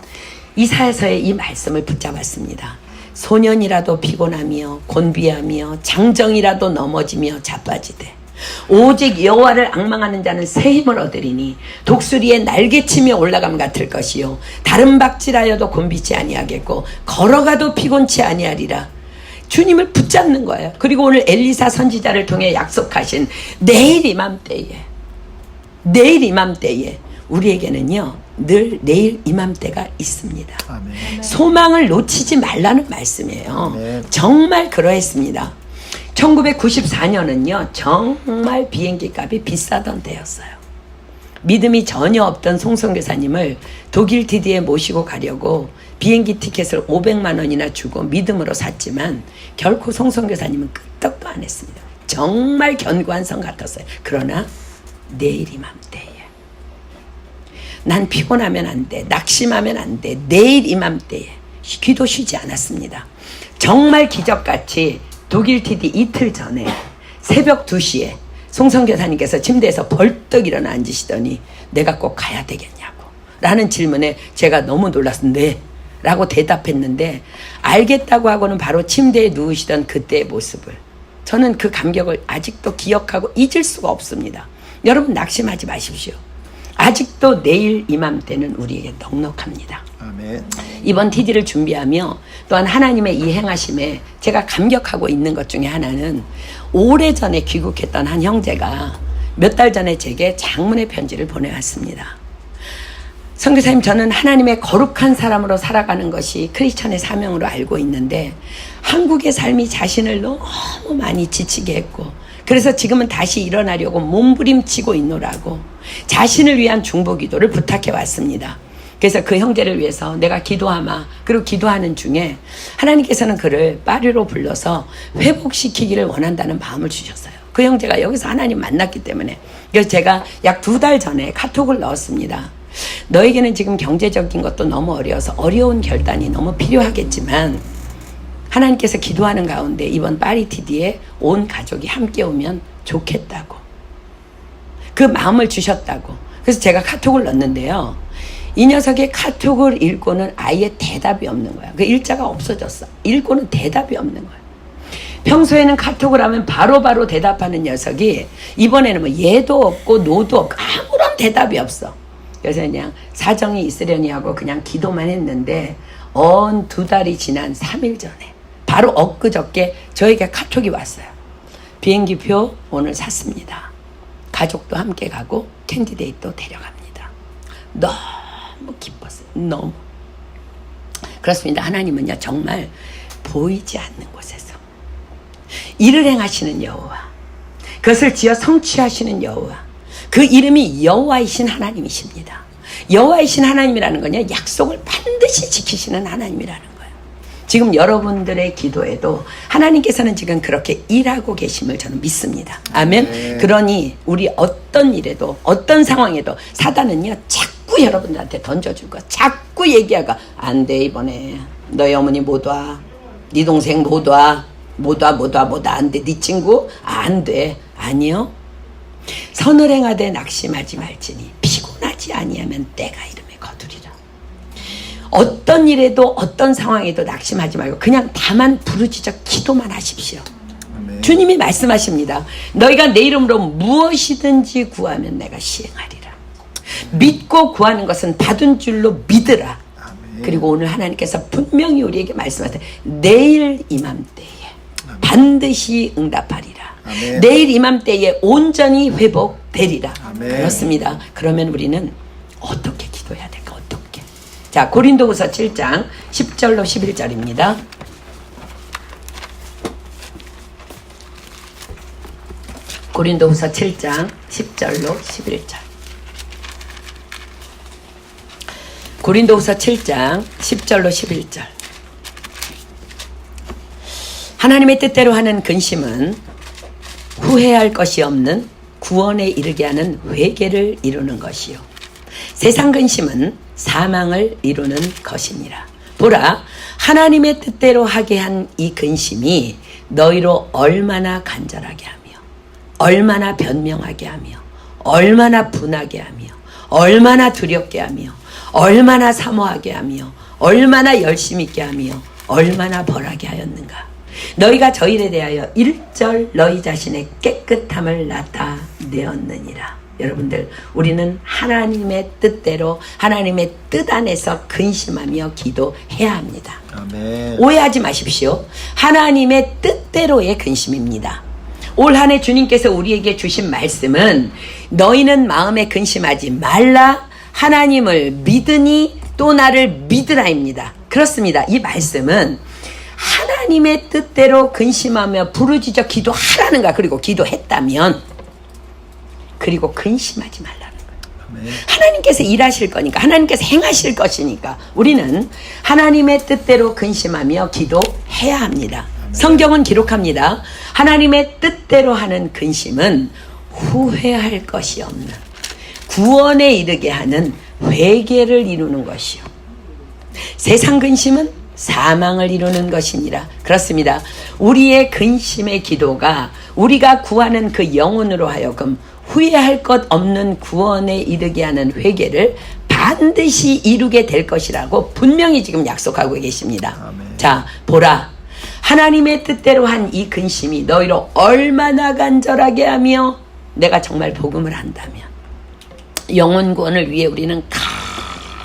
이사야서의 이 말씀을 붙잡았습니다. 소년이라도 피곤하며 곤비하며 장정이라도 넘어지며 자빠지되 오직 여호와를 앙망하는 자는 새 힘을 얻으리니 독수리의 날개치며 올라감 같을 것이요 다름박질하여도 곤비치 아니하겠고 걸어가도 피곤치 아니하리라. 주님을 붙잡는 거예요. 그리고 오늘 엘리사 선지자를 통해 약속하신 내일 이맘때에 우리에게는요 늘 내일 이맘때가 있습니다. 아멘. 소망을 놓치지 말라는 말씀이에요. 아멘. 정말 그러했습니다. 1994년은요 정말 비행기 값이 비싸던 때였어요. 믿음이 전혀 없던 송성교사님을 독일 DD에 모시고 가려고 비행기 티켓을 500만 원이나 주고 믿음으로 샀지만 결코 송성교사님은 끄떡도 안 했습니다. 정말 견고한 성 같았어요. 그러나 내일 이맘때에 난 피곤하면 안 돼, 낙심하면 안 돼, 내일 이맘때에 기도 쉬지 않았습니다. 정말 기적같이 독일 TD 이틀 전에 새벽 2시에 송성교사님께서 침대에서 벌떡 일어나 앉으시더니 내가 꼭 가야 되겠냐고 라는 질문에 제가 너무 놀라서 네 라고 대답했는데 알겠다고 하고는 바로 침대에 누우시던 그때의 모습을 저는 그 감격을 아직도 기억하고 잊을 수가 없습니다. 여러분 낙심하지 마십시오. 아직도 내일 이맘때는 우리에게 넉넉합니다. 아멘. 이번 TD를 준비하며 또한 하나님의 이 행하심에 제가 감격하고 있는 것 중에 하나는 오래전에 귀국했던 한 형제가 몇 달 전에 제게 장문의 편지를 보내왔습니다. 선교사님, 저는 하나님의 거룩한 사람으로 살아가는 것이 크리스천의 사명으로 알고 있는데 한국의 삶이 자신을 너무 많이 지치게 했고 그래서 지금은 다시 일어나려고 몸부림치고 있노라고 자신을 위한 중보기도를 부탁해 왔습니다. 그래서 그 형제를 위해서 내가 기도하마. 그리고 기도하는 중에 하나님께서는 그를 파리로 불러서 회복시키기를 원한다는 마음을 주셨어요. 그 형제가 여기서 하나님 만났기 때문에. 그래서 제가 약 2달 전에 카톡을 넣었습니다. 너에게는 지금 경제적인 것도 너무 어려워서 어려운 결단이 너무 필요하겠지만 하나님께서 기도하는 가운데 이번 파리TD에 온 가족이 함께 오면 좋겠다고. 그 마음을 주셨다고. 그래서 제가 카톡을 넣었는데요. 이 녀석의 카톡을 읽고는 아예 대답이 없는 거야. 그 일자가 없어졌어. 읽고는 대답이 없는 거야. 평소에는 카톡을 하면 바로바로 대답하는 녀석이 이번에는 뭐 예도 없고 노도 없고 아무런 대답이 없어. 그래서 그냥 사정이 있으려니 하고 그냥 기도만 했는데 2달이 지난 3일 전에 바로 엊그저께 저에게 카톡이 왔어요. 비행기표 오늘 샀습니다. 가족도 함께 가고 캔디데이트도 데려갑니다. 너무 기뻤어요. 너무. 그렇습니다. 하나님은요 정말 보이지 않는 곳에서 일을 행하시는 여호와, 그것을 지어 성취하시는 여호와, 그 이름이 여호와이신 하나님이십니다. 여호와이신 하나님이라는 건요 약속을 반드시 지키시는 하나님이라는 거예요. 지금 여러분들의 기도에도 하나님께서는 지금 그렇게 일하고 계심을 저는 믿습니다. 아멘. 그러니 우리 어떤 일에도 어떤 상황에도 사단은요 자꾸 여러분들한테 던져줄 거, 자꾸 얘기하고 안 돼 이번에 너희 어머니 못 와, 네 동생 못 와, 못 와 안 돼, 네 친구 안 돼. 아니요. 선을 행하되 낙심하지 말지니 피곤하지 아니하면 때가 이름에 거두리라. 어떤 일에도 어떤 상황에도 낙심하지 말고 그냥 다만 부르짖어 기도만 하십시오. 아멘. 주님이 말씀하십니다. 너희가 내 이름으로 무엇이든지 구하면 내가 시행하리라. 믿고 구하는 것은 받은 줄로 믿으라. 아멘. 그리고 오늘 하나님께서 분명히 우리에게 말씀하세요. 내일 이맘때에 반드시 응답하리라. 아멘. 내일 이맘때에 온전히 회복되리라. 아멘. 그렇습니다. 그러면 우리는 어떻게 기도해야 될까? 어떻게? 자, 고린도후서 7장 10절로 11절입니다. 고린도후서 7장 10절로 11절. 고린도후서 7장 10절로 11절. 하나님의 뜻대로 하는 근심은 후회할 것이 없는 구원에 이르게 하는 회개를 이루는 것이요, 세상 근심은 사망을 이루는 것이니라. 보라, 하나님의 뜻대로 하게 한 이 근심이 너희로 얼마나 간절하게 하며 얼마나 변명하게 하며 얼마나 분하게 하며 얼마나 두렵게 하며 얼마나 사모하게 하며 얼마나 열심 있게 하며 얼마나 벌하게 하였는가. 너희가 저 일에 대하여 1절 너희 자신의 깨끗함을 나타내었느니라. 여러분들, 우리는 하나님의 뜻대로 하나님의 뜻 안에서 근심하며 기도해야 합니다. 아멘. 오해하지 마십시오. 하나님의 뜻대로의 근심입니다. 올 한 해 주님께서 우리에게 주신 말씀은 너희는 마음에 근심하지 말라, 하나님을 믿으니 또 나를 믿으라입니다. 그렇습니다. 이 말씀은 하나님의 뜻대로 근심하며 부르짖어 기도하라는가, 그리고 기도했다면 그리고 근심하지 말라는 거예요. 아멘. 하나님께서 일하실 거니까, 하나님께서 행하실 것이니까 우리는 하나님의 뜻대로 근심하며 기도해야 합니다. 성경은 기록합니다. 하나님의 뜻대로 하는 근심은 후회할 것이 없는 구원에 이르게 하는 회개를 이루는 것이요, 세상 근심은 사망을 이루는 것이니라. 그렇습니다. 우리의 근심의 기도가 우리가 구하는 그 영혼으로 하여금 후회할 것 없는 구원에 이르게 하는 회개를 반드시 이루게 될 것이라고 분명히 지금 약속하고 계십니다. 아멘. 자, 보라, 하나님의 뜻대로 한 이 근심이 너희로 얼마나 간절하게 하며, 내가 정말 복음을 한다면 영혼 구원을 위해 우리는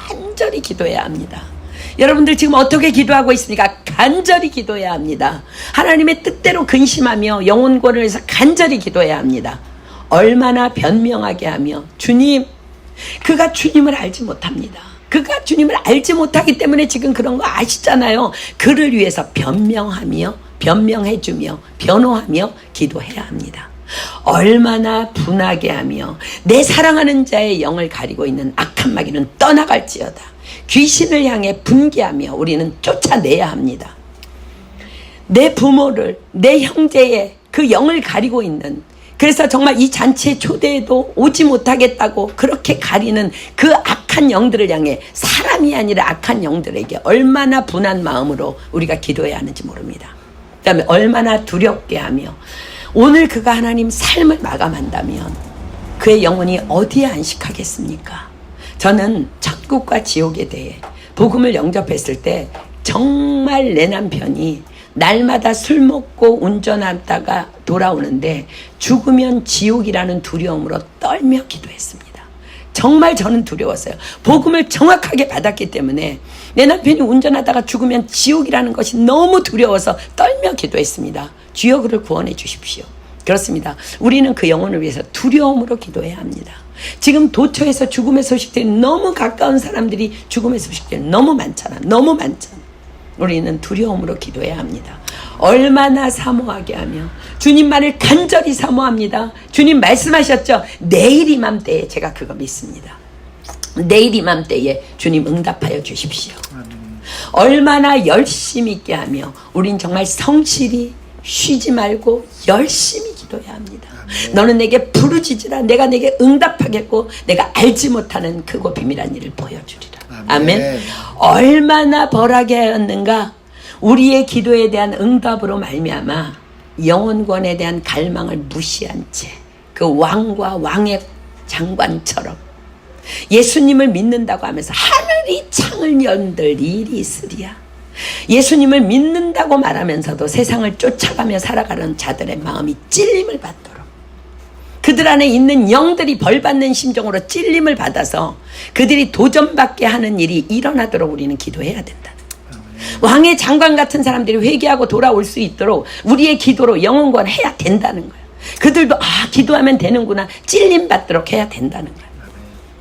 간절히 기도해야 합니다. 여러분들 지금 어떻게 기도하고 있습니까? 간절히 기도해야 합니다. 하나님의 뜻대로 근심하며 영혼 구원을 위해서 간절히 기도해야 합니다. 얼마나 변명하게 하며, 주님, 그가 주님을 알지 못합니다. 그가 주님을 알지 못하기 때문에 지금 그런 거 아시잖아요. 그를 위해서 변명하며 변명해주며 변호하며 기도해야 합니다. 얼마나 분하게 하며 내 사랑하는 자의 영을 가리고 있는 악한 마귀는 떠나갈지어다. 귀신을 향해 분개하며 우리는 쫓아내야 합니다. 내 부모를, 내 형제의 그 영을 가리고 있는, 그래서 정말 이 잔치에 초대해도 오지 못하겠다고 그렇게 가리는 그 악한 영들을 향해, 사람이 아니라 악한 영들에게 얼마나 분한 마음으로 우리가 기도해야 하는지 모릅니다. 그 다음에 얼마나 두렵게 하며, 오늘 그가 하나님 삶을 마감한다면 그의 영혼이 어디에 안식하겠습니까? 저는 천국과 지옥에 대해 복음을 영접했을 때 정말 내 남편이 날마다 술 먹고 운전하다가 돌아오는데 죽으면 지옥이라는 두려움으로 떨며 기도했습니다. 정말 저는 두려웠어요. 복음을 정확하게 받았기 때문에 내 남편이 운전하다가 죽으면 지옥이라는 것이 너무 두려워서 떨며 기도했습니다. 주여 그를 구원해 주십시오. 그렇습니다. 우리는 그 영혼을 위해서 두려움으로 기도해야 합니다. 지금 도처에서 죽음의 소식들이 너무 가까운 사람들이 죽음의 소식들이 너무 많잖아. 너무 많잖아. 우리는 두려움으로 기도해야 합니다. 얼마나 사모하게 하며 주님만을 간절히 사모합니다. 주님 말씀하셨죠. 내일 이맘때에, 제가 그거 믿습니다. 내일 이맘때에 주님 응답하여 주십시오. 얼마나 열심히 있게 하며 우린 정말 성실히 쉬지 말고 열심히 기도해야 합니다. 너는 내게 부르짖으라. 내가 내게 응답하겠고 내가 알지 못하는 크고 비밀한 일을 보여주리라. 아멘. 얼마나 벌하게 하였는가. 우리의 기도에 대한 응답으로 말미암아 영혼권에 대한 갈망을 무시한 채 그 왕과 왕의 장관처럼 예수님을 믿는다고 하면서 하늘이 창을 연들 일이 있으리야. 예수님을 믿는다고 말하면서도 세상을 쫓아가며 살아가는 자들의 마음이 찔림을 받도록, 그들 안에 있는 영들이 벌받는 심정으로 찔림을 받아서 그들이 도전받게 하는 일이 일어나도록 우리는 기도해야 된다는 거예요. 왕의 장관 같은 사람들이 회개하고 돌아올 수 있도록 우리의 기도로 영혼권 해야 된다는 거예요. 그들도 기도하면 되는구나, 찔림 받도록 해야 된다는 거예요.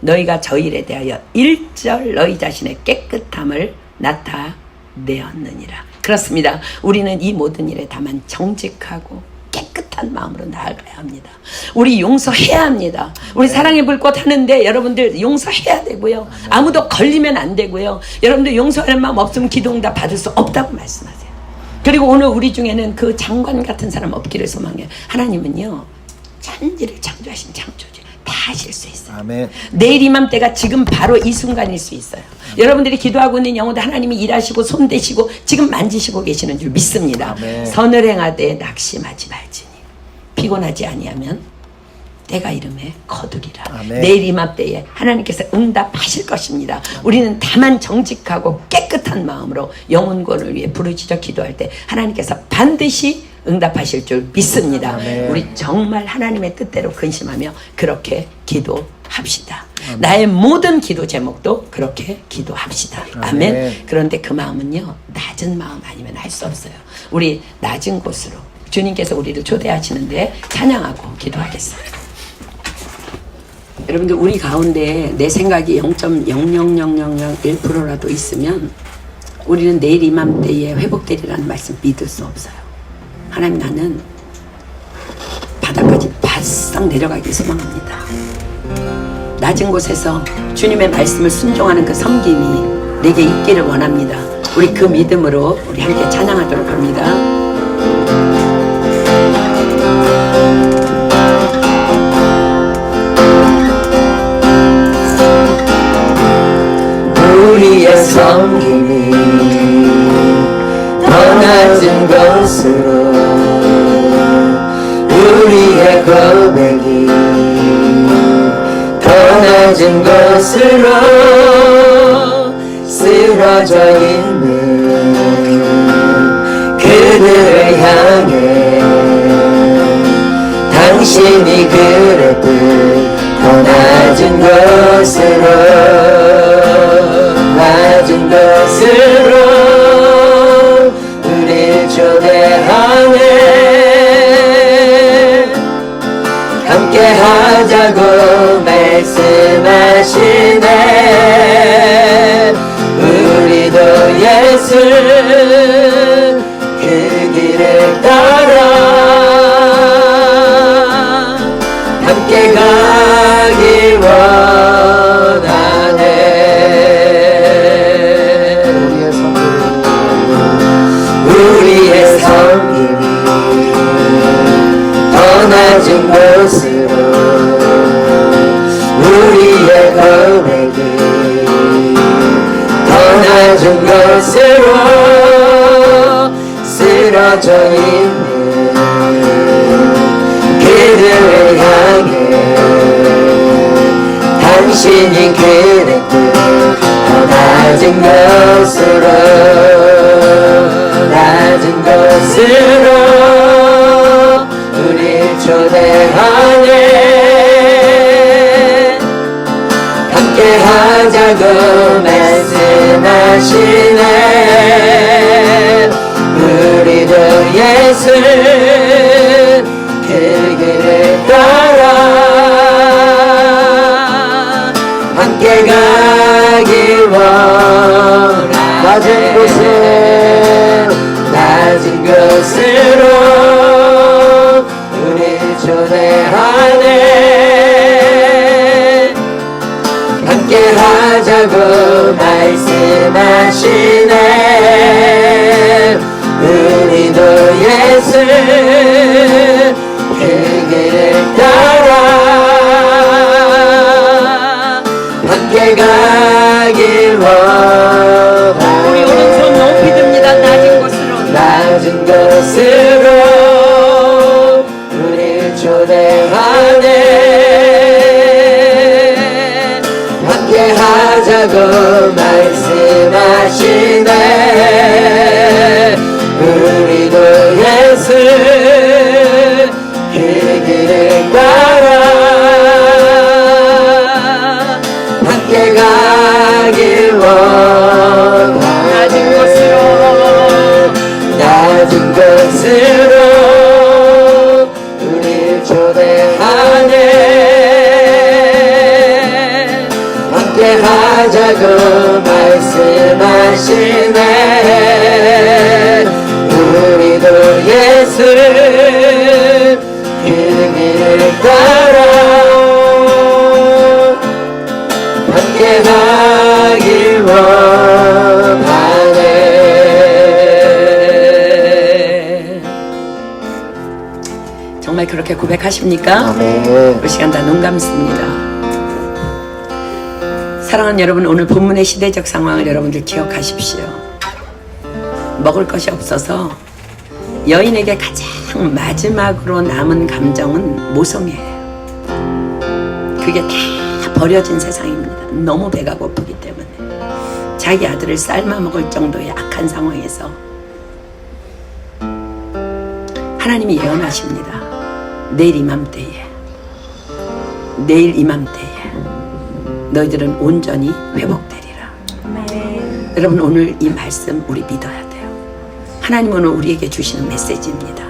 너희가 저 일에 대하여 일절 너희 자신의 깨끗함을 나타내었느니라. 그렇습니다. 우리는 이 모든 일에 다만 정직하고 깨끗한 마음으로 나아가야 합니다. 우리 용서해야 합니다. 우리 사랑의 불꽃 하는데 여러분들 용서해야 되고요. 아무도 걸리면 안 되고요. 여러분들 용서하는 마음 없으면 기도응답 받을 수 없다고 말씀하세요. 그리고 오늘 우리 중에는 그 장관 같은 사람 없기를 소망해요. 하나님은요, 천지를 창조하신 창조주 다 하실 수 있어요. 아멘. 내일 이맘때가 지금 바로 이 순간일 수 있어요. 여러분들이 기도하고 있는 영혼들 하나님이 일하시고 손대시고 지금 만지시고 계시는 줄 믿습니다. 아멘. 선을 행하되 낙심하지 말지니 피곤하지 아니하면 때가 이름에 거두리라. 아멘. 내일 이맘때에 하나님께서 응답하실 것입니다. 우리는 다만 정직하고 깨끗한 마음으로 영혼권을 위해 부르짖어 기도할 때 하나님께서 반드시 응답하실 줄 믿습니다. 아멘. 우리 정말 하나님의 뜻대로 근심하며 그렇게 기도합시다. 나의 모든 기도 제목도 그렇게 기도합시다. 아멘. 아멘. 그런데 그 마음은요, 낮은 마음 아니면 할 수 없어요. 우리 낮은 곳으로 주님께서 우리를 초대하시는데 찬양하고 기도하겠습니다. 여러분들, 우리 가운데 내 생각이 0.00001%라도 있으면 우리는 내일 이맘때에 회복되리라는 말씀 믿을 수 없어요. 하나님, 나는 바닥까지 바싹 내려가기 소망합니다. 낮은 곳에서 주님의 말씀을 순종하는 그 섬김이 내게 있기를 원합니다. 우리 그 믿음으로 우리 함께 찬양하도록 합니다. 우리의 섬김이 더 낮은 것으로, 우리의 고백이 더 낮은 것으로 쓰러져 있는 그들을 향해 당신이 그랬듯 더 낮은 것으로, 낮은 것으로 우릴 초대하네. 함께 하자고 말씀하시네. 우리도 예수 그 길을 따라 낮은 곳으로 우리의 고백이 더 낮은 곳으로 쓰러져 있는 그들을 향해 당신이 그랬듯 더 낮은 곳으로 낮은 곳으로 우리 초대하네 함께 하자고 말씀하시네 우리도 예수 그 길을 따라 함께 가길 원하 낮은 곳에 낮은 곳으로 우리 초대하네 함께 하자고 말씀하시네 우리도 예수 그 길을 따라 함께 가길 원하 우리 오른손 높이 듭니다. 낮은 곳으로 낮은 곳으로 우리 초대하네 함께 하자고 말씀하시네 우리도 예수 그 길을 따라 함께 가길 원하 낮은 곳으로 낮은 곳으로 우리 초대하네 함께 하자고 말씀하시네 우리도 예수 그 길을 따라 함께 가길 원하네 정말 그렇게 고백하십니까? 아멘 이 시간 다 눈 감습니다. 사랑하는 여러분, 오늘 본문의 시대적 상황을 여러분들 기억하십시오. 먹을 것이 없어서 여인에게 가장 마지막으로 남은 감정은 모성이에요. 그게 다 버려진 세상입니다. 너무 배가 고프기 때문에 자기 아들을 삶아 먹을 정도의 악한 상황에서 하나님이 예언하십니다. 내일 이맘때에 너희들은 온전히 회복되리라. 여러분, 오늘 이 말씀 우리 믿어야 돼요. 하나님은 오늘 우리에게 주시는 메시지입니다.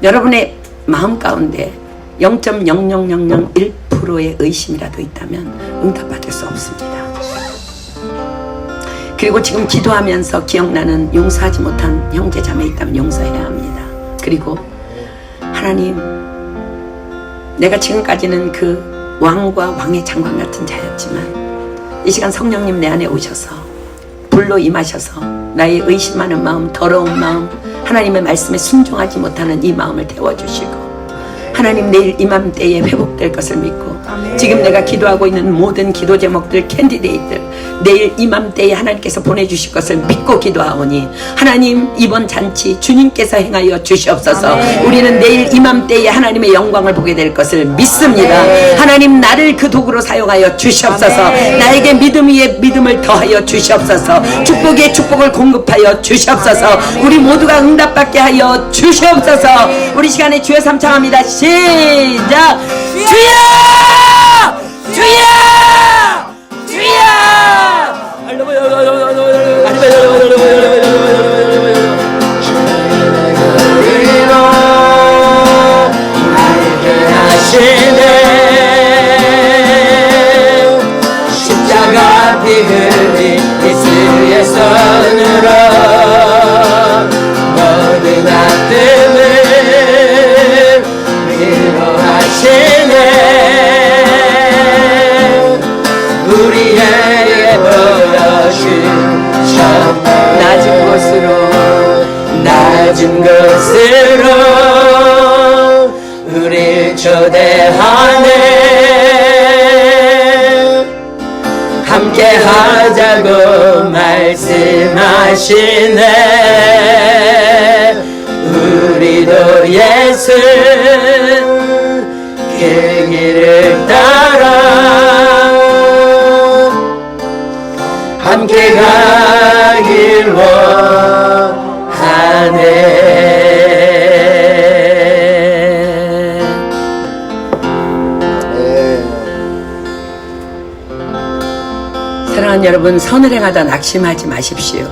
여러분의 마음 가운데 0.00001%의 의심이라도 있다면 응답받을 수 없습니다. 그리고 지금 기도하면서 기억나는 용서하지 못한 형제 자매 있다면 용서해야 합니다. 그리고 하나님, 내가 지금까지는 그 왕과 왕의 장관 같은 자였지만 이 시간 성령님 내 안에 오셔서 불로 임하셔서 나의 의심하는 마음, 더러운 마음, 하나님의 말씀에 순종하지 못하는 이 마음을 태워주시고 하나님 내일 이맘때에 회복될 것을 믿고 지금 내가 기도하고 있는 모든 기도 제목들, 캔디데이들 내일 이맘때에 하나님께서 보내주실 것을 믿고 기도하오니 하나님 이번 잔치 주님께서 행하여 주시옵소서. 우리는 내일 이맘때에 하나님의 영광을 보게 될 것을 믿습니다. 하나님 나를 그 도구로 사용하여 주시옵소서. 나에게 믿음 위에 믿음을 더하여 주시옵소서. 축복에 축복을 공급하여 주시옵소서. 우리 모두가 응답받게 하여 주시옵소서. 우리 시간에 주여 삼창합니다. 시작. 주여! 주여! 주여! 우리로 알게 하시네 십자가 피 흘린 예수의 손으로 모든 아픔을 위로하시네 우리에게 보여준 낮은 곳으로 낮은 곳으로 우리 초대하네. 함께 하자고 말씀하시네. 우리도 예수 그 길을 따라 함께 가길 원하네. 사랑하는 여러분, 선을 행하다 낙심하지 마십시오.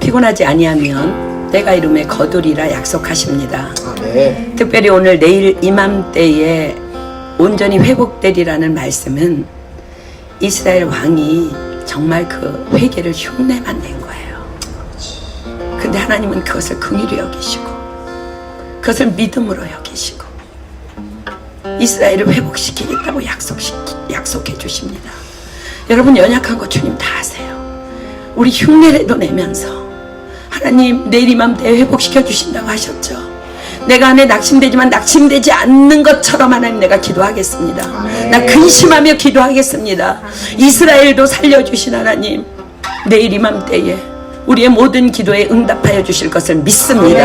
피곤하지 아니하면 때가 이름에 거두리라 약속하십니다. 네. 특별히 오늘 내일 이맘때에 온전히 회복되리라는 말씀은 이스라엘 왕이 정말 그 회개를 흉내만 낸 거예요. 근데 하나님은 그것을 긍휼히 여기시고 그것을 믿음으로 여기시고 이스라엘을 회복시키겠다고 약속해 주십니다. 여러분, 연약한 거 주님 다 아세요. 우리 흉내라도 내면서 하나님 내일 이맘때에 회복시켜 주신다고 하셨죠. 내가 안에 낙심되지만 낙심되지 않는 것처럼 하나님 내가 기도하겠습니다. 나 근심하며 기도하겠습니다. 이스라엘도 살려주신 하나님, 내일 이맘때에 우리의 모든 기도에 응답하여 주실 것을 믿습니다.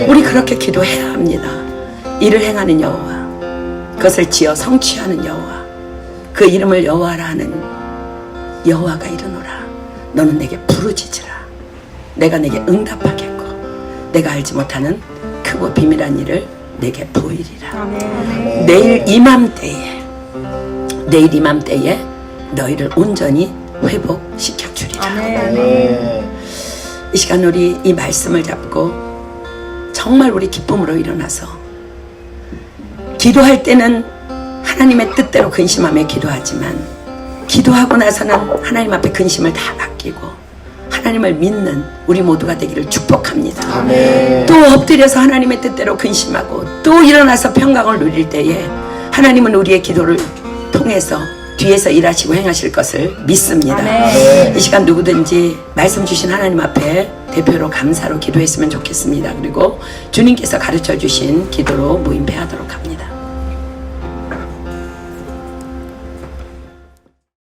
우리 그렇게 기도해야 합니다. 이를 행하는 여호와, 그것을 지어 성취하는 여호와, 그 이름을 여호와라 하는 여호와가 이르노라. 너는 내게 부르짖으라. 내가 내게 응답하겠고 내가 알지 못하는 크고 비밀한 일을 내게 보이리라. 내일 이맘때에 너희를 온전히 회복시켜 주리라. 이 시간 우리 이 말씀을 잡고 정말 우리 기쁨으로 일어나서 기도할 때는 하나님의 뜻대로 근심하며 기도하지만 기도하고 나서는 하나님 앞에 근심을 다 맡기고 하나님을 믿는 우리 모두가 되기를 축복합니다. 아멘. 또 엎드려서 하나님의 뜻대로 근심하고 또 일어나서 평강을 누릴 때에 하나님은 우리의 기도를 통해서 뒤에서 일하시고 행하실 것을 믿습니다. 아멘. 이 시간 누구든지 말씀 주신 하나님 앞에 대표로 감사로 기도했으면 좋겠습니다. 그리고 주님께서 가르쳐 주신 기도로 모임패하도록 합니다.